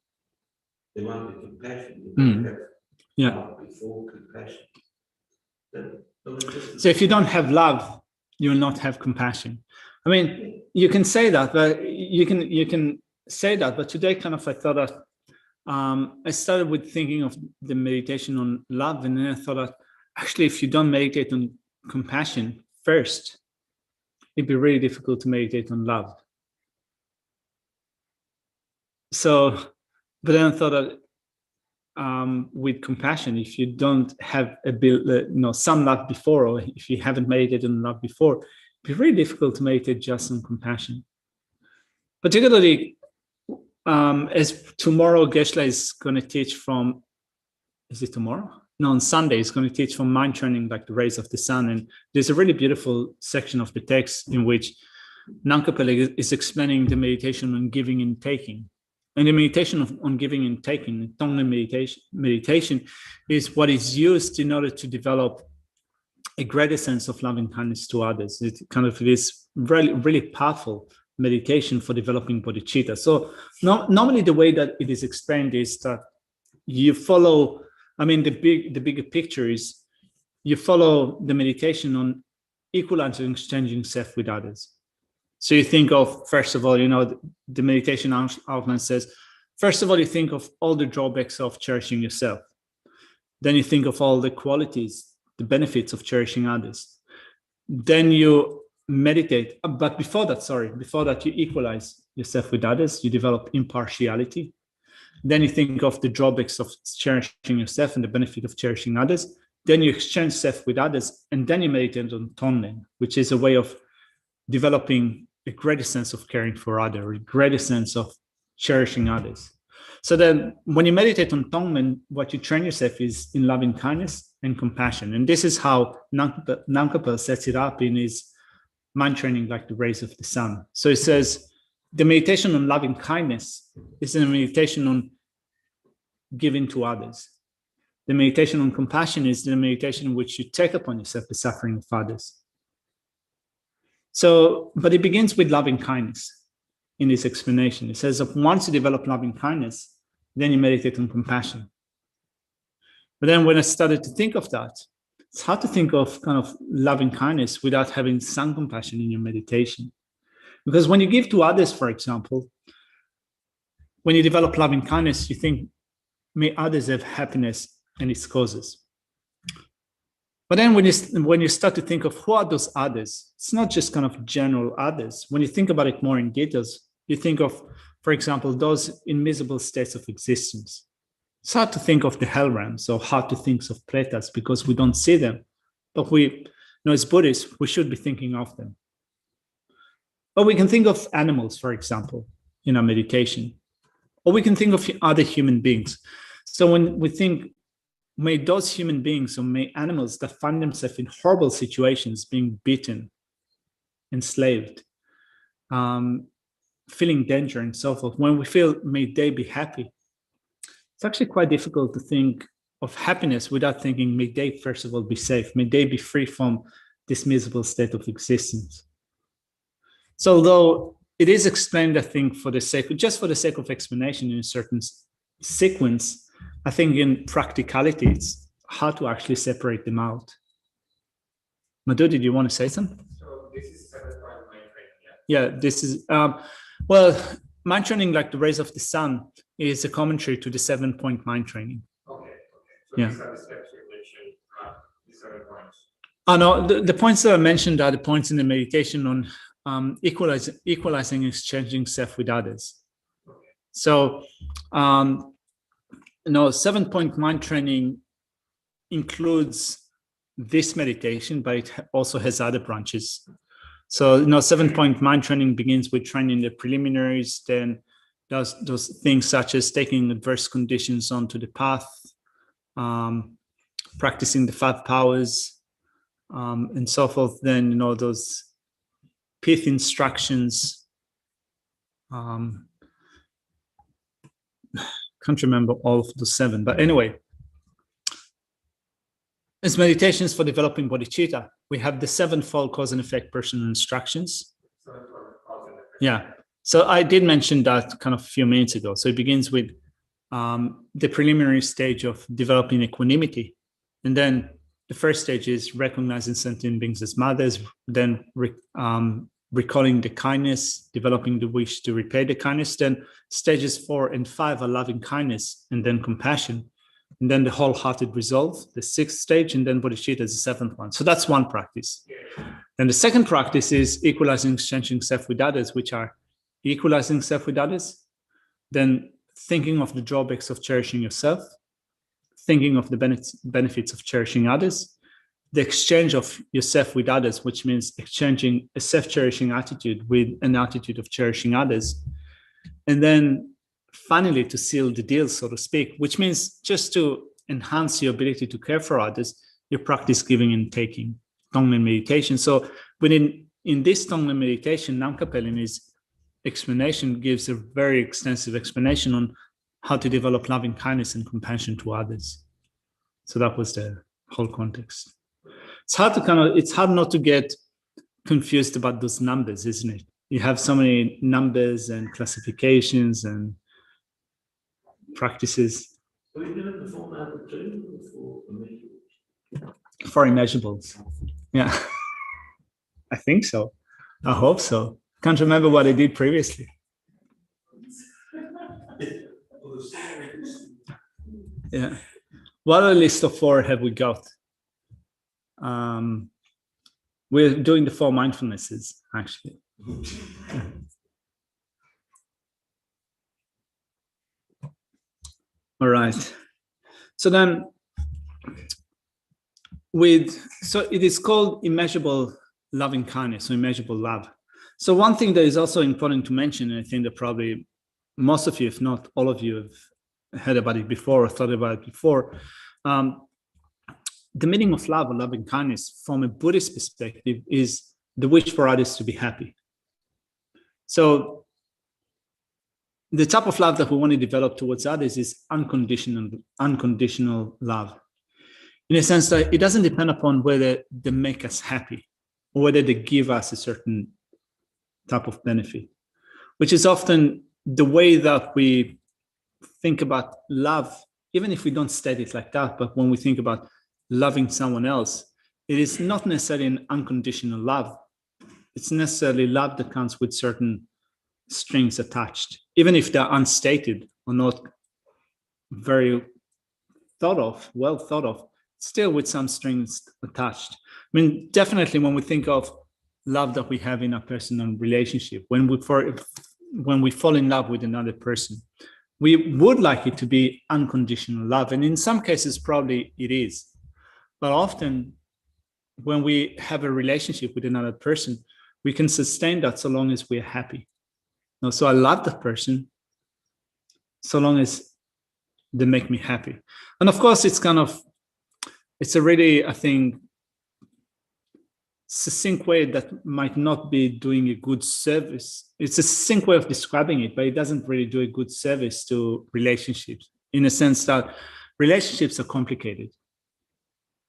there won't be compassion. You don't have love before compassion. So if you don't have love, you will not have compassion. I mean, you can say that, but you can say that. But today, kind of, I thought that I started with thinking of the meditation on love, and then I thought that actually, if you don't meditate on compassion first, it'd be really difficult to meditate on love. So, but then I thought that with compassion, if you don't have some love before, or if you haven't meditated on love before, it'd be really difficult to meditate just on compassion. Particularly, as tomorrow Geshe is going to teach from, is it tomorrow? No, on Sunday, he's going to teach from mind training, like the rays of the sun. And there's a really beautiful section of the text in which Nankapel is explaining the meditation on giving and taking. And the meditation on giving and taking, the Tonglen meditation is what is used in order to develop a greater sense of loving kindness to others. It kind of is really, really powerful meditation for developing bodhicitta. So normally the way that it is explained is that you follow, the bigger picture is you follow the meditation on equalizing and exchanging self with others. So you think of, first of all, the meditation outline says, first of all, you think of all the drawbacks of cherishing yourself. Then you think of all the qualities, the benefits of cherishing others. Then you meditate, but before that, you equalize yourself with others, you develop impartiality. Then you think of the drawbacks of cherishing yourself and the benefit of cherishing others. Then you exchange self with others, and then you meditate on Tonglen, which is a way of developing a greater sense of caring for others, a greater sense of cherishing others. So then when you meditate on Tonglen, what you train yourself is in loving kindness and compassion. And this is how Nankapel sets it up in his mind training, like the rays of the sun. So it says, the meditation on loving kindness is a meditation on giving to others. The meditation on compassion is the meditation in which you take upon yourself the suffering of others. So, but it begins with loving kindness in this explanation. It says that once you develop loving kindness, then you meditate on compassion. But then when I started to think of that, it's hard to think of kind of loving kindness without having some compassion in your meditation. Because when you give to others, for example, when you develop loving kindness, you think, may others have happiness and its causes. But then when you start to think of who are those others, it's not just kind of general others. When you think about it more in details, you think of, for example, those invisible states of existence. It's hard to think of the hell realms or hard to think of pretas because we don't see them. But as Buddhists, we should be thinking of them. But we can think of animals, for example, in our meditation. Or we can think of other human beings. So when we think, may those human beings or may animals that find themselves in horrible situations, being beaten, enslaved, feeling danger and so forth, when we feel, may they be happy, it's actually quite difficult to think of happiness without thinking, may they, first of all, be safe? May they be free from this miserable state of existence? So although it is explained, I think, just for the sake of explanation in a certain sequence, I think in practicality, it's hard to actually separate them out. Madhu, did you want to say something? So this is 7.9 training, yeah? Yeah, this is, well, mind training, like the rays of the sun, is a commentary to the 7-point mind training. Okay. So Yeah. these are the steps you mentioned, the 7 points. Oh, no, the points that I mentioned are the points in the meditation on equalizing, exchanging self with others. Okay. So, 7-point mind training includes this meditation, but it also has other branches. So, 7-point mind training begins with training the preliminaries, then does those things such as taking adverse conditions onto the path, practicing the 5 powers, and so forth. Then, those pith instructions. Can't remember all of the 7, but anyway, as meditations for developing bodhicitta, we have the 7-fold cause and effect personal instructions. Yeah. So I did mention that kind of a few minutes ago. So it begins with the preliminary stage of developing equanimity. And then the first stage is recognizing sentient beings as mothers, then recalling the kindness, developing the wish to repay the kindness. Then stages 4 and 5 are loving kindness, and then compassion. And then the wholehearted resolve, the 6th stage, and then bodhicitta is the 7th one. So that's one practice. Then the second practice is equalizing, exchanging self with others, which are equalizing self with others, then thinking of the drawbacks of cherishing yourself, thinking of the benefits of cherishing others, the exchange of yourself with others, which means exchanging a self-cherishing attitude with an attitude of cherishing others. And then finally, to seal the deal, so to speak, which means just to enhance your ability to care for others, you practice giving and taking, Tonglen meditation. So in this Tonglen meditation, Namkha Pelini's explanation gives a very extensive explanation on how to develop loving kindness and compassion to others. So that was the whole context. It's hard not to get confused about those numbers, isn't it? You have so many numbers and classifications and practices. Are we doing the 4 number 2 or 4 immeasurables? For immeasurables. Yeah. I think so. I hope so. Can't remember what I did previously. Yeah. What a list of 4 have we got? We're doing the 4 mindfulnesses, actually. All right. So then it is called immeasurable loving kindness, or immeasurable love. So one thing that is also important to mention, and I think that probably most of you, if not all of you, have heard about it before or thought about it before, the meaning of love or loving kindness from a Buddhist perspective is the wish for others to be happy. So the type of love that we want to develop towards others is unconditional love, in a sense that it doesn't depend upon whether they make us happy or whether they give us a certain type of benefit, which is often the way that we think about love, even if we don't state it like that. But when we think about loving someone else, it is not necessarily an unconditional love. It's necessarily love that comes with certain strings attached, even if they're unstated or not very well thought of, still with some strings attached. I mean, definitely when we think of love that we have in a personal relationship, when we fall in love with another person, we would like it to be unconditional love. And in some cases, probably it is. But often when we have a relationship with another person, we can sustain that so long as we're happy. So I love that person so long as they make me happy. And of course, it's a really, I think, succinct way that might not be doing a good service. It's a succinct way of describing it, but it doesn't really do a good service to relationships, in a sense that relationships are complicated.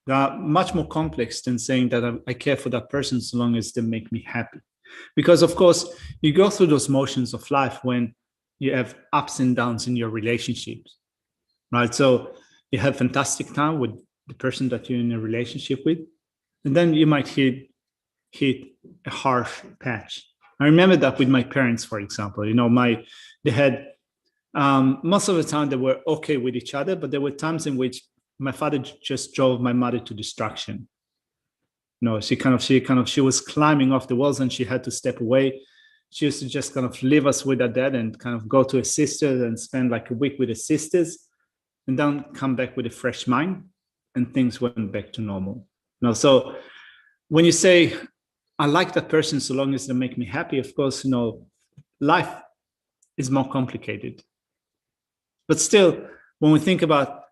They are much more complex than saying that I care for that person so long as they make me happy. Because, of course, you go through those motions of life when you have ups and downs in your relationships, right? So you have fantastic time with the person that you're in a relationship with, and then you might hit a harsh patch. I remember that with my parents, for example. They had most of the time they were okay with each other, but there were times in which my father just drove my mother to destruction. She was climbing off the walls and she had to step away. She used to just kind of leave us with her dad and kind of go to her sisters and spend like a week with her sisters, and then come back with a fresh mind, and things went back to normal. So when you say, I like that person so long as they make me happy, of course, life is more complicated. But still, when we think about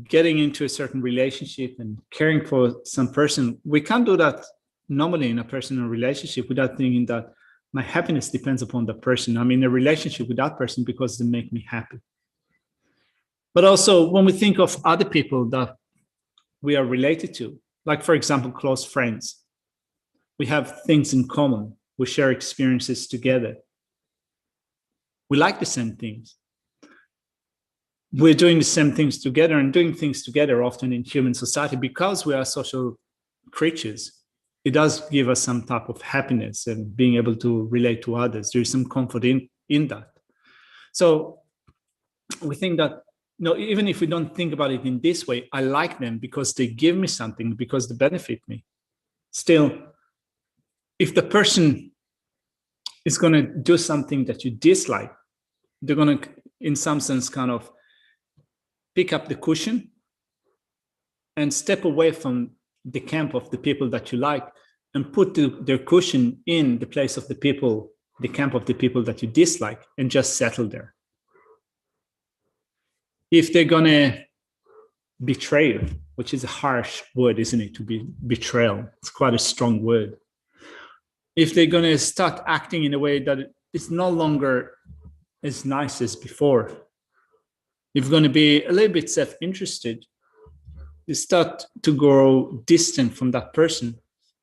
getting into a certain relationship and caring for some person, we can't do that normally in a personal relationship without thinking that my happiness depends upon the person. I'm in a relationship with that person because they make me happy. But also when we think of other people that we are related to, like, for example, close friends, we have things in common. We share experiences together. We like the same things. We're doing the same things together, and doing things together often in human society, because we are social creatures, it does give us some type of happiness and being able to relate to others. There is some comfort in that. So we think that, even if we don't think about it in this way, I like them because they give me something, because they benefit me. Still, if the person is going to do something that you dislike, they're going to, in some sense, kind of pick up the cushion and step away from the camp of the people that you like and put their cushion in the place of the camp of the people that you dislike, and just settle there. If they're going to betray you, which is a harsh word, isn't it? To be betrayal. It's quite a strong word. If they're going to start acting in a way that it's no longer as nice as before, if you're going to be a little bit self-interested, you start to grow distant from that person,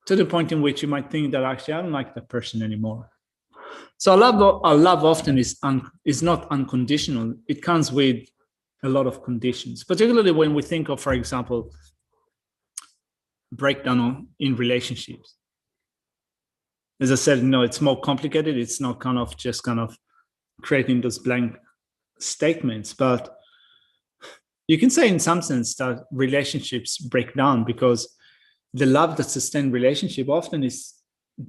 to the point in which you might think that actually I don't like that person anymore. So our love often is not unconditional. It comes with a lot of conditions, particularly when we think of, for example, breakdown in relationships. As I said, it's more complicated. It's not just creating those blank statements, but you can say in some sense that relationships break down because the love that sustains relationship often is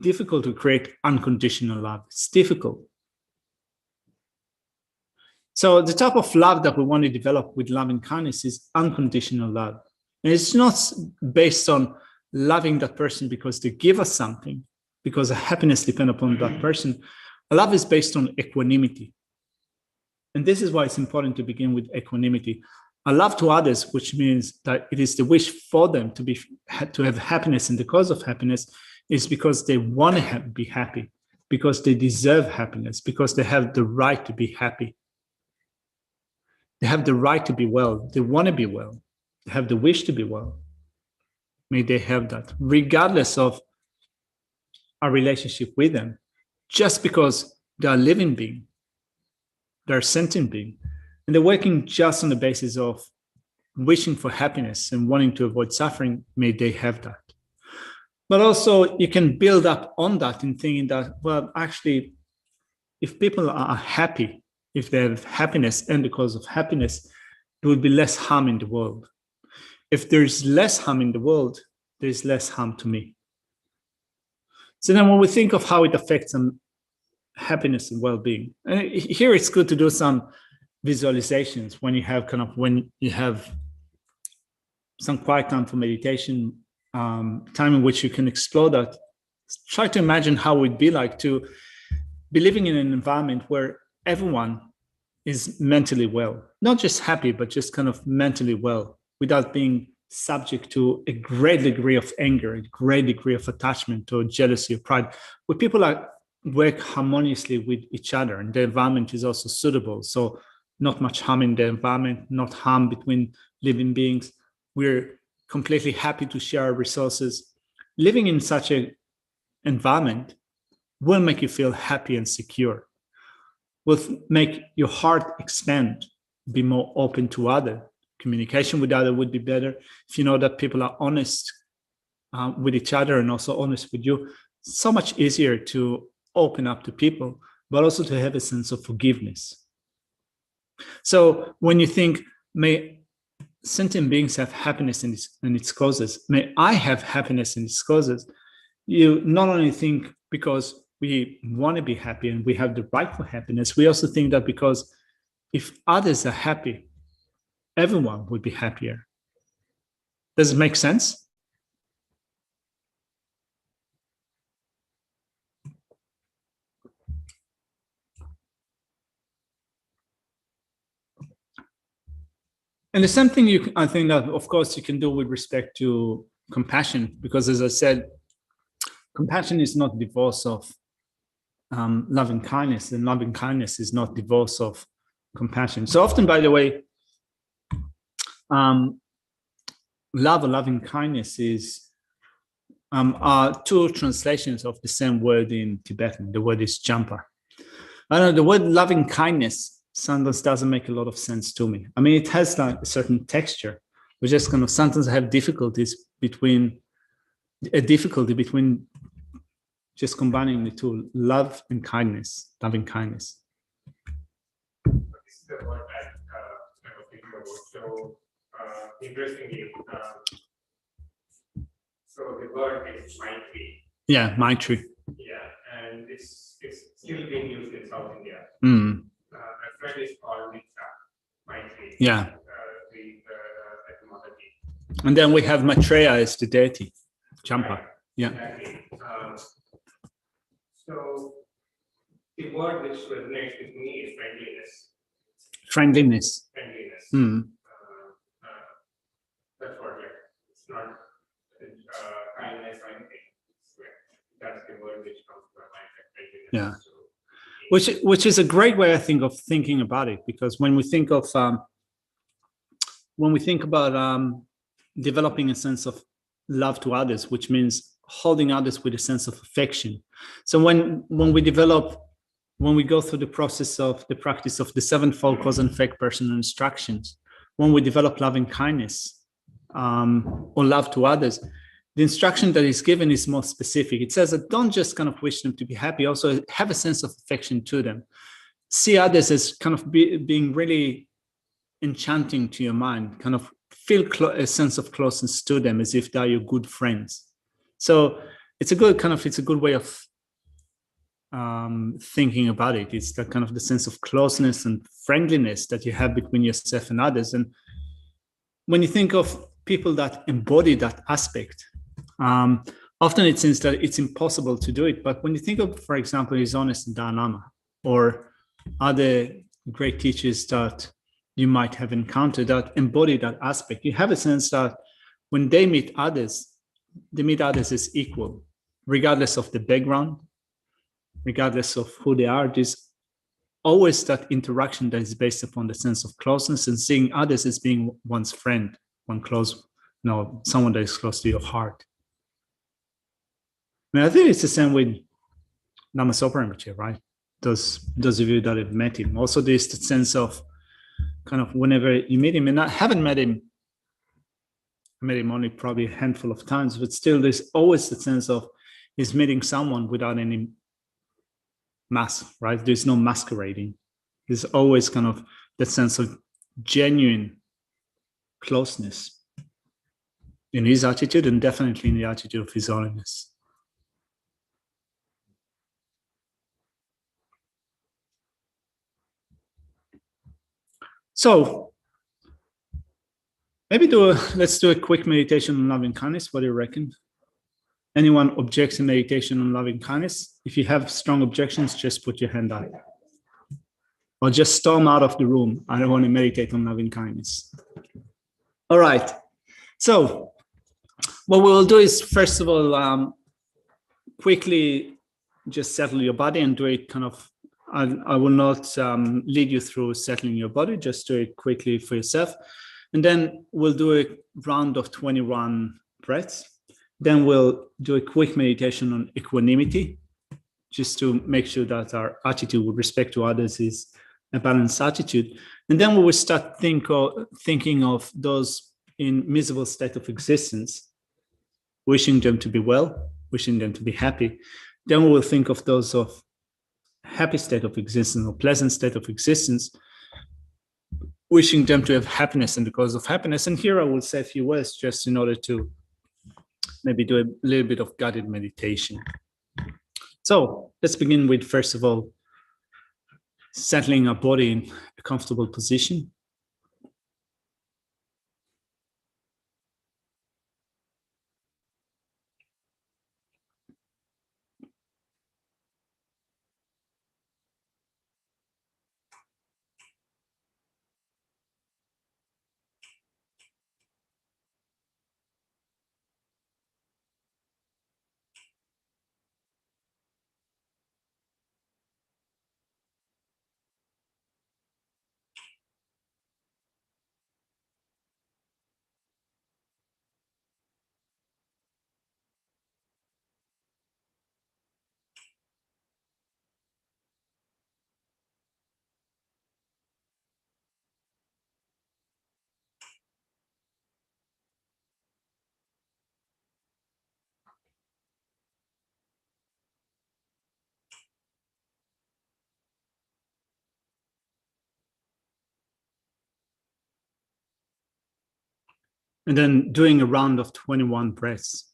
difficult to create unconditional love. It's difficult. So the type of love that we want to develop with loving kindness is unconditional love. And it's not based on loving that person because they give us something, because the happiness depends upon that person. Love is based on equanimity. And this is why it's important to begin with equanimity. A love to others, which means that it is the wish for them to have happiness, and the cause of happiness is because they want to be happy, because they deserve happiness, because they have the right to be happy. They have the right to be well. They want to be well. They have the wish to be well. May they have that, regardless of our relationship with them, just because they are a living being, they're a sentient being, and they're working just on the basis of wishing for happiness and wanting to avoid suffering. May they have that. But also you can build up on that in thinking that, well, actually, if people are happy, if they have happiness and the cause of happiness, there will be less harm in the world. If there's less harm in the world, there's less harm to me. So then when we think of how it affects happiness and well-being, and here it's good to do some visualizations when you have some quiet time for meditation, time in which you can explore that. Try to imagine how it would be like to be living in an environment where everyone is mentally well, not just happy, but just kind of mentally well, without being subject to a great degree of anger, a great degree of attachment or jealousy or pride, where people work harmoniously with each other and the environment is also suitable. So not much harm in the environment, not harm between living beings. We're completely happy to share our resources. Living in such an environment will make you feel happy and secure, will make your heart expand, be more open to others. Communication with others would be better if you know that people are honest with each other and also honest with you. So much easier to open up to people, but also to have a sense of forgiveness. So when you think, may sentient beings have happiness in its causes, may I have happiness in its causes, you not only think because we want to be happy and we have the right for happiness, we also think that because if others are happy, everyone would be happier. Does it make sense? And the same thing I think that, of course, you can do with respect to compassion, because as I said, compassion is not divorce of loving kindness, and loving kindness is not divorce of compassion. So often, by the way, love or loving kindness are two translations of the same word in Tibetan. The word is jampa. I don't know, the word loving kindness sometimes doesn't make a lot of sense to me. I mean, it has like a certain texture. We just kind of sometimes have difficulty between just combining the two, love and kindness, loving kindness. This is the word that I was thinking about. So interestingly, so the word is Maitri. Yeah, Maitri. Yeah, and it's still being used in South India. Mm. My friend is called Maitri. Yeah. The etymology. And then we have Maitreya as the deity, Champa. Right. Yeah. Exactly. So the word which resonates with me is friendliness. Friendliness. Friendliness. Mm. That's what it's not kindness or anything. That's the word which comes to my mind. Friendliness. Yeah. So, Which is a great way, I think, of thinking about it, because when we think of developing a sense of love to others, which means holding others with a sense of affection. So when we go through the process of the practice of the sevenfold cause and effect personal instructions, when we develop loving kindness or love to others, the instruction that is given is more specific. It says that don't just kind of wish them to be happy, also have a sense of affection to them. See others as kind of being really enchanting to your mind, kind of feel a sense of closeness to them as if they're your good friends. So it's a good way of thinking about it. It's that kind of the sense of closeness and friendliness that you have between yourself and others. And when you think of people that embody that aspect, often it seems that it's impossible to do it. But when you think of, for example, His Holiness Dalai Lama or other great teachers that you might have encountered that embody that aspect, you have a sense that when they meet others as equal, regardless of the background, regardless of who they are. There's always that interaction that is based upon the sense of closeness and seeing others as being one's friend, someone that is close to your heart. I mean, I think it's the same with Lama Zopa Rinpoche, right? Those of you that have met him. Also, there's the sense of kind of whenever you meet him, and I haven't met him, I met him only probably a handful of times, but still there's always the sense of he's meeting someone without any mask, right? There's no masquerading. There's always kind of that sense of genuine closeness in his attitude and definitely in the attitude of His Holiness. So maybe let's do a quick meditation on loving kindness. What do you reckon? Anyone objects to meditation on loving kindness? If you have strong objections, just put your hand up. Or just storm out of the room. I don't want to meditate on loving kindness. All right. So what we'll do is, first of all, quickly just settle your body and do it kind of I will not lead you through settling your body, just do it quickly for yourself. And then we'll do a round of 21 breaths. Then we'll do a quick meditation on equanimity, just to make sure that our attitude with respect to others is a balanced attitude. And then we will start thinking of those in miserable state of existence, wishing them to be well, wishing them to be happy. Then we will think of those of happy state of existence or pleasant state of existence, wishing them to have happiness and the cause of happiness. And here I will say a few words just in order to maybe do a little bit of guided meditation. So let's begin with, first of all, settling our body in a comfortable position. And then doing a round of 21 breaths.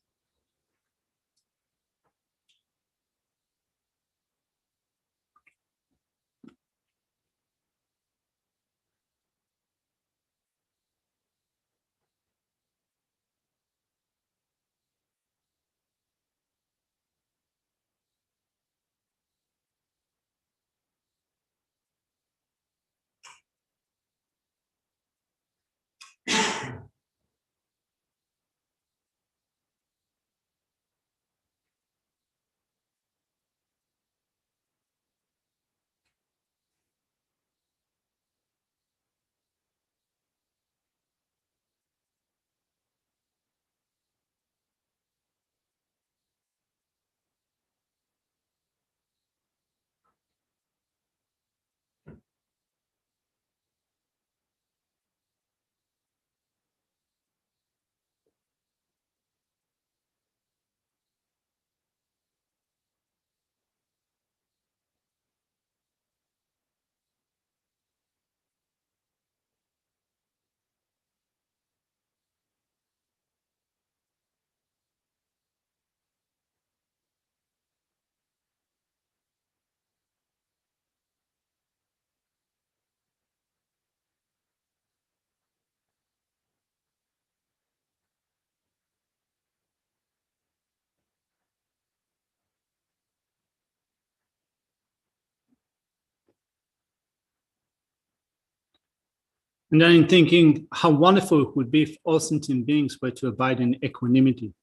And then in thinking how wonderful it would be if all sentient beings were to abide in equanimity,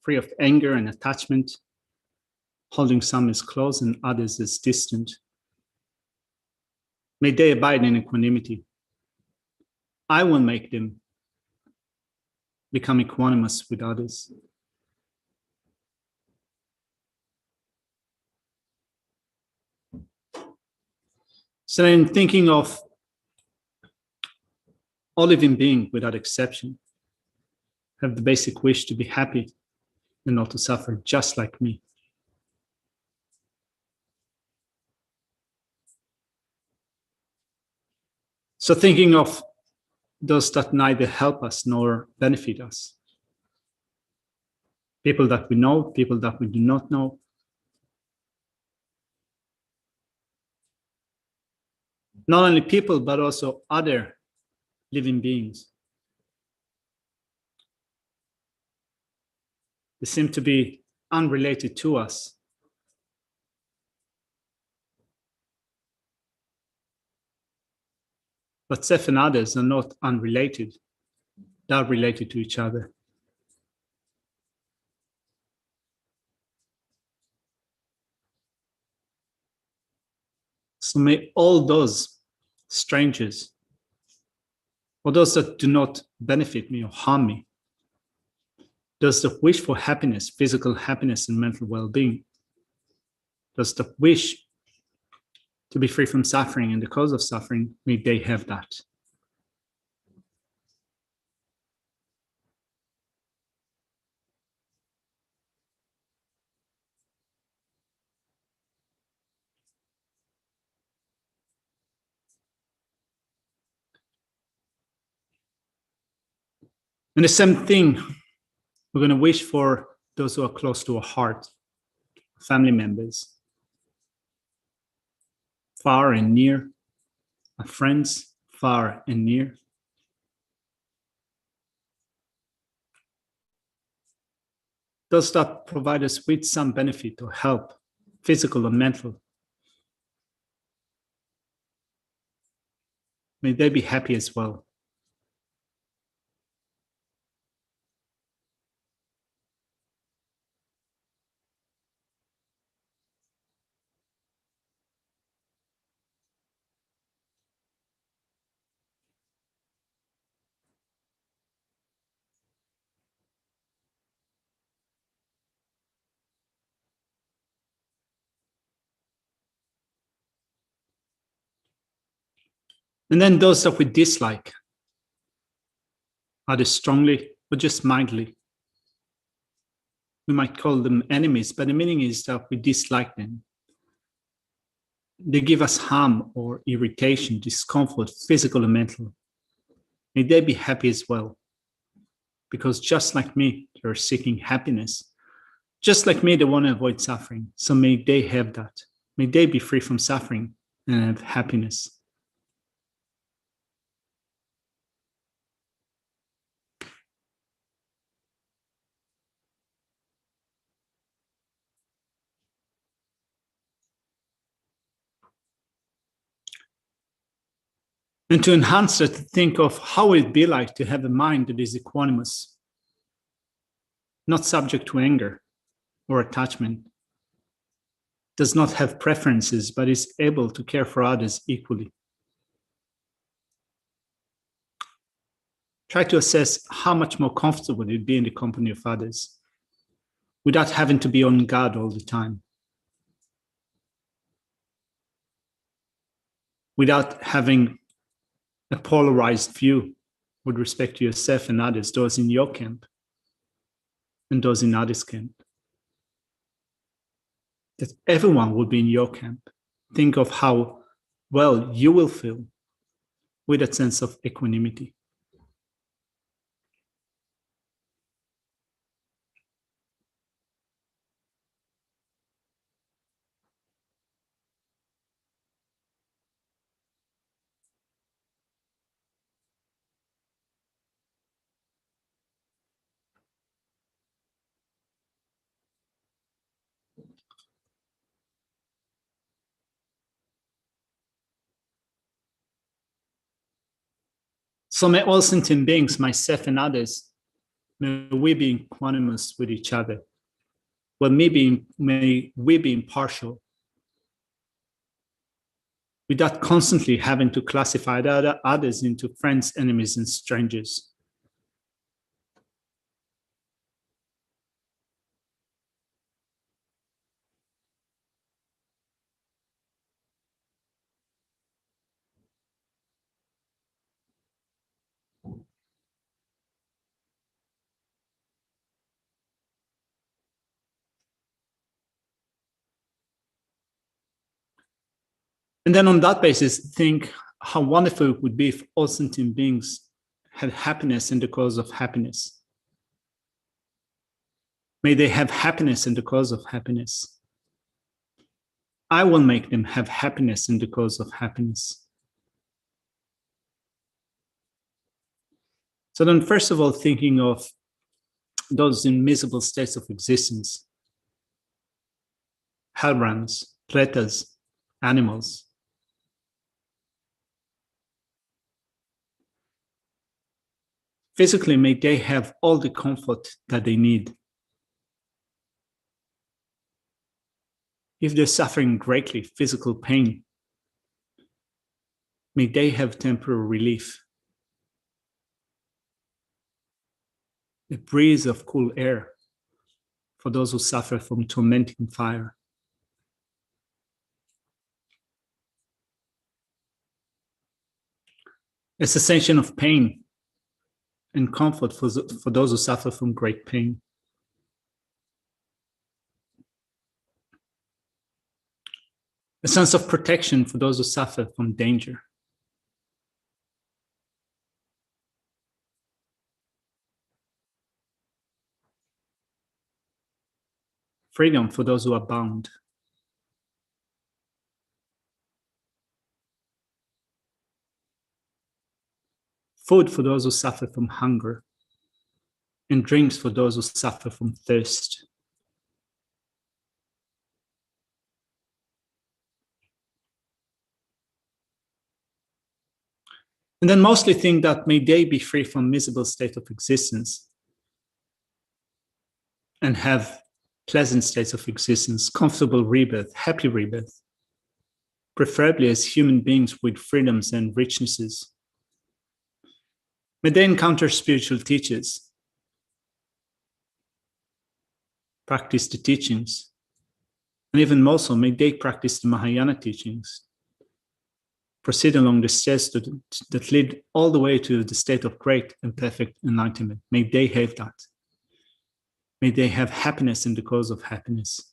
free of anger and attachment, holding some as close and others as distant. May they abide in equanimity. I will make them become equanimous with others. So in thinking of all living beings without exception have the basic wish to be happy and not to suffer, just like me. So thinking of those that neither help us nor benefit us. People that we know, people that we do not know. Not only people, but also other living beings. They seem to be unrelated to us. But Seth and others are not unrelated. They are related to each other. So may all those strangers, or those that do not benefit me or harm me, those that wish for happiness, physical happiness and mental well-being, those that wish to be free from suffering and the cause of suffering, may they have that. And the same thing, we're going to wish for those who are close to our heart, family members, far and near, our friends, far and near. Those that provide us with some benefit or help, physical or mental. May they be happy as well. And then those that we dislike, either strongly or just mildly. We might call them enemies, but the meaning is that we dislike them. They give us harm or irritation, discomfort, physical and mental. May they be happy as well. Because just like me, they're seeking happiness. Just like me, they want to avoid suffering. So may they have that. May they be free from suffering and have happiness. And to enhance that, think of how it'd be like to have a mind that is equanimous, not subject to anger or attachment, does not have preferences, but is able to care for others equally. Try to assess how much more comfortable you'd be in the company of others without having to be on guard all the time, without having a polarized view with respect to yourself and others, those in your camp and those in others' camp. That everyone will be in your camp. Think of how well you will feel with that sense of equanimity. So may all sentient beings, myself and others, may we be equanimous with each other. Well, may we be impartial without constantly having to classify the others into friends, enemies, and strangers. And then on that basis, think how wonderful it would be if all sentient beings had happiness in the cause of happiness. May they have happiness in the cause of happiness. I will make them have happiness in the cause of happiness. So then, first of all, thinking of those immeasurable states of existence, hellbrands, pretas, animals. Physically, may they have all the comfort that they need. If they're suffering greatly physical pain, may they have temporary relief. A breeze of cool air for those who suffer from tormenting fire. A cessation of pain and comfort for those who suffer from great pain. A sense of protection for those who suffer from danger. Freedom for those who are bound. Food for those who suffer from hunger, and drinks for those who suffer from thirst. And then mostly think that may they be free from miserable state of existence and have pleasant states of existence, comfortable rebirth, happy rebirth, preferably as human beings with freedoms and richnesses. May they encounter spiritual teachers, practice the teachings, and even more so, may they practice the Mahayana teachings, proceed along the stairs that lead all the way to the state of great and perfect enlightenment. May they have that. May they have happiness in the cause of happiness.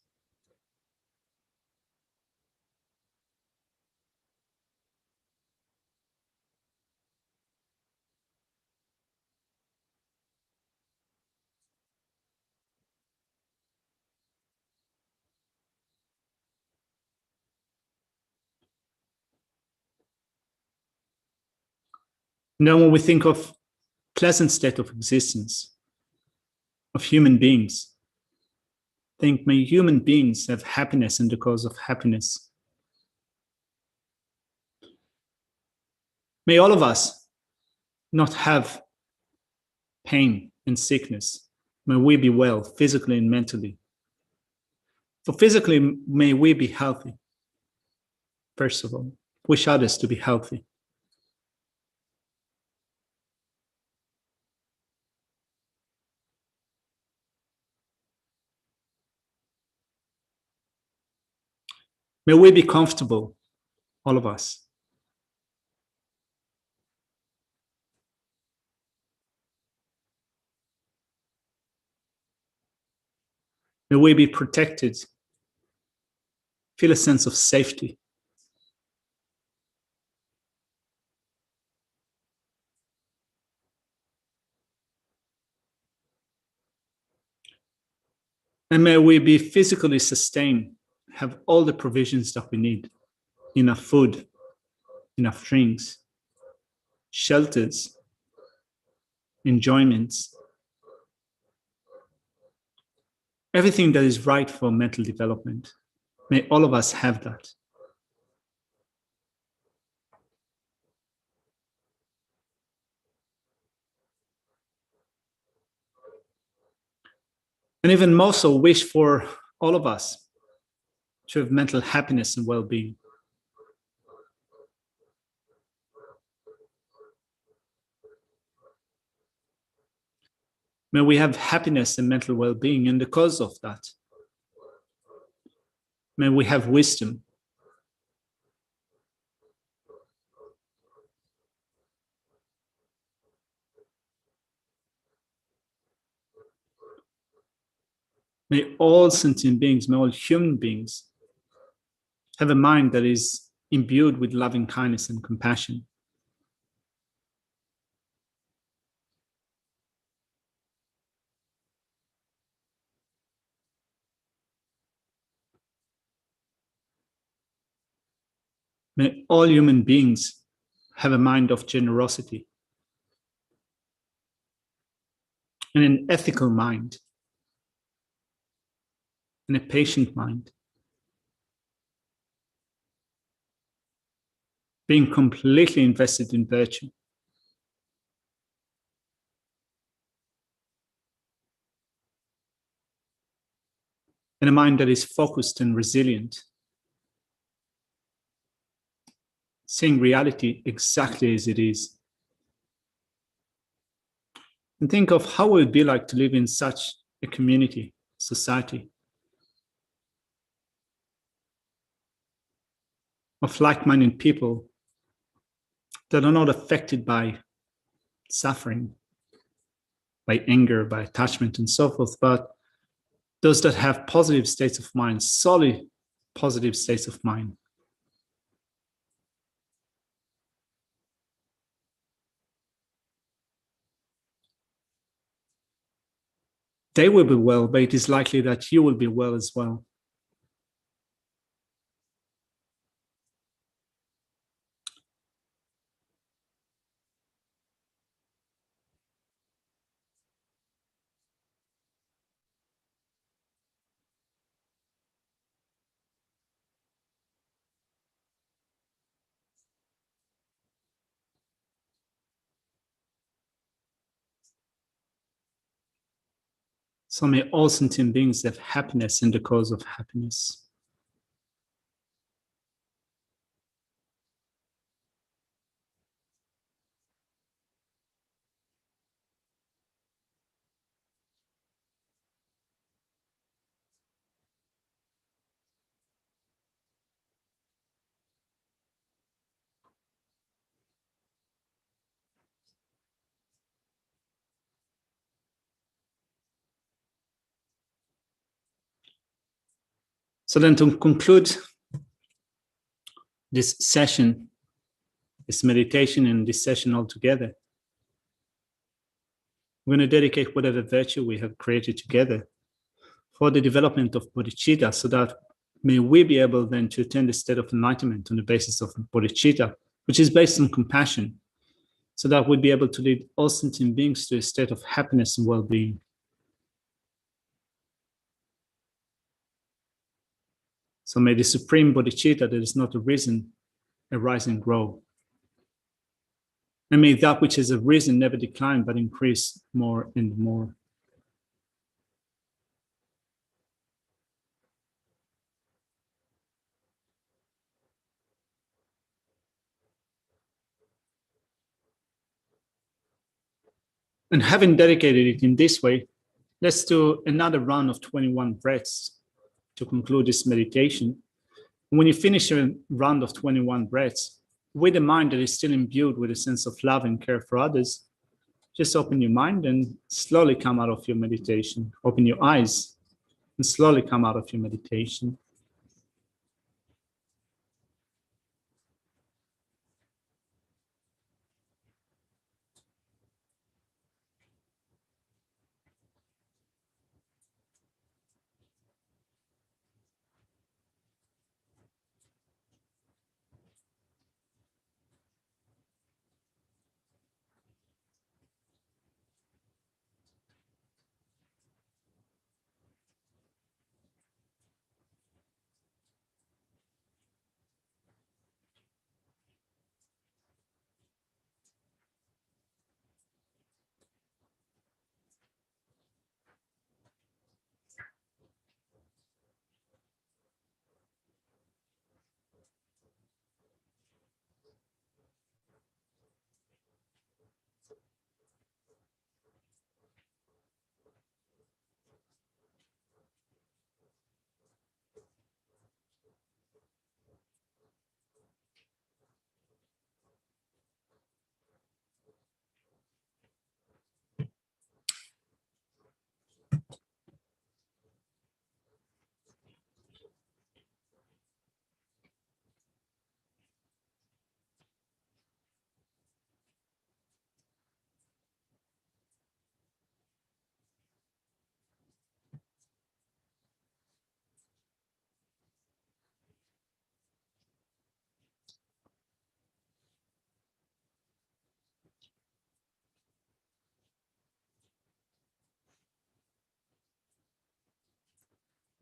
Now, when we think of pleasant state of existence of human beings, think, may human beings have happiness in the cause of happiness. May all of us not have pain and sickness. May we be well physically and mentally. For physically, may we be healthy. First of all, wish others to be healthy. May we be comfortable, all of us. May we be protected, feel a sense of safety. And may we be physically sustained, have all the provisions that we need, enough food, enough drinks, shelters, enjoyments, everything that is right for mental development. May all of us have that. And even more so, wish for all of us to have mental happiness and well-being. May we have happiness and mental well-being, and because of that, may we have wisdom. May all sentient beings, may all human beings have a mind that is imbued with loving kindness and compassion. May all human beings have a mind of generosity and an ethical mind and a patient mind, being completely invested in virtue. And a mind that is focused and resilient, seeing reality exactly as it is. And think of how it would be like to live in such a community, society, of like-minded people that are not affected by suffering, by anger, by attachment, and so forth, but those that have positive states of mind, solid positive states of mind. They will be well, but it is likely that you will be well as well. So may all sentient beings have happiness and the cause of happiness. So then to conclude this session, this meditation and this session altogether, we're going to dedicate whatever virtue we have created together for the development of bodhicitta, so that may we be able then to attain the state of enlightenment on the basis of bodhicitta, which is based on compassion, so that we'd be able to lead all sentient beings to a state of happiness and well-being. So may the supreme bodhicitta that is not arisen arise and grow. And may that which has arisen never decline, but increase more and more. And having dedicated it in this way, let's do another round of 21 breaths to conclude this meditation. And when you finish a round of 21 breaths, with a mind that is still imbued with a sense of love and care for others, just open your mind and slowly come out of your meditation. Open your eyes and slowly come out of your meditation.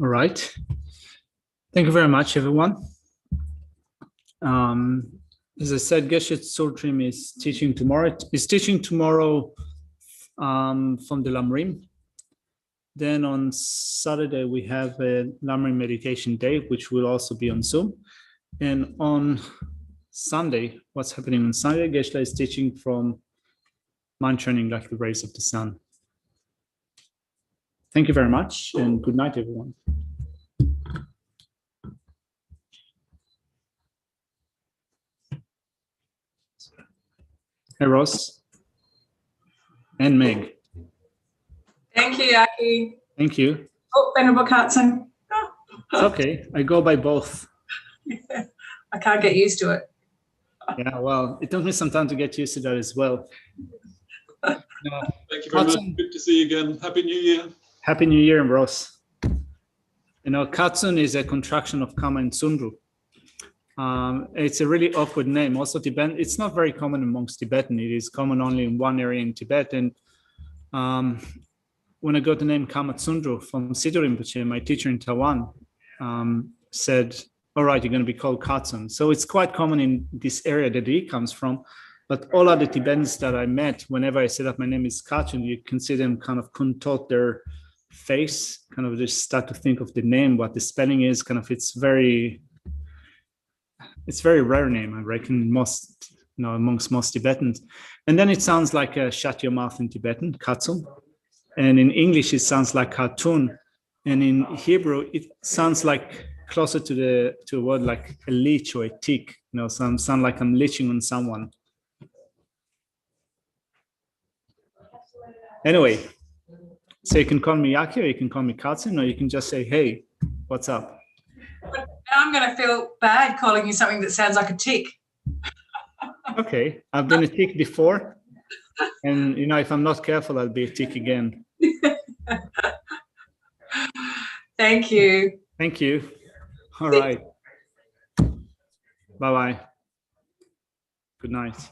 All right. Thank you very much, everyone. As I said, Geshe Tsultrim is teaching tomorrow. He's teaching tomorrow from the Lamrim. Then on Saturday, we have a Lamrim meditation day, which will also be on Zoom. And on Sunday. What's happening on Sunday? Geshe-la is teaching from mind training like the rays of the sun. Thank you very much and good night, everyone. Hey, Ross. And Meg. Thank you, Yaki. Thank you. Oh, Venerable Kartsön. It's okay. I go by both. I can't get used to it. Yeah, well, it took me some time to get used to that as well. Thank you very much. Good to see you again. Happy New Year. Happy New Year, Ross. You know, Kartsön is a contraction of Kama and Sundru. It's a really awkward name. Also, Tibetan. It's not very common amongst Tibetan. It is common only in one area in Tibet. And when I got the name Kama Tsundru from Sido Rinpoche, my teacher in Taiwan said, all right, you're going to be called Kartsön. So it's quite common in this area that he comes from. But all other Tibetans that I met, whenever I said that my name is Kartsön, you can see them kind of contort their face, kind of just start to think of the name, what the spelling is. Kind of, it's very rare name, I reckon, most, you know, amongst most Tibetans. And then it sounds like a shut your mouth in Tibetan, Kartsön. And in English, it sounds like cartoon. And in Hebrew, it sounds like closer to a word like a leech or a tick. You know, sound like I'm leeching on someone. Anyway, so you can call me Yaki, or you can call me Kartsön, or you can just say, hey, what's up? Now I'm going to feel bad calling you something that sounds like a tick. Okay, I've been a tick before. And, you know, if I'm not careful, I'll be a tick again. Thank you. Thank you. All right. Bye-bye. Good night.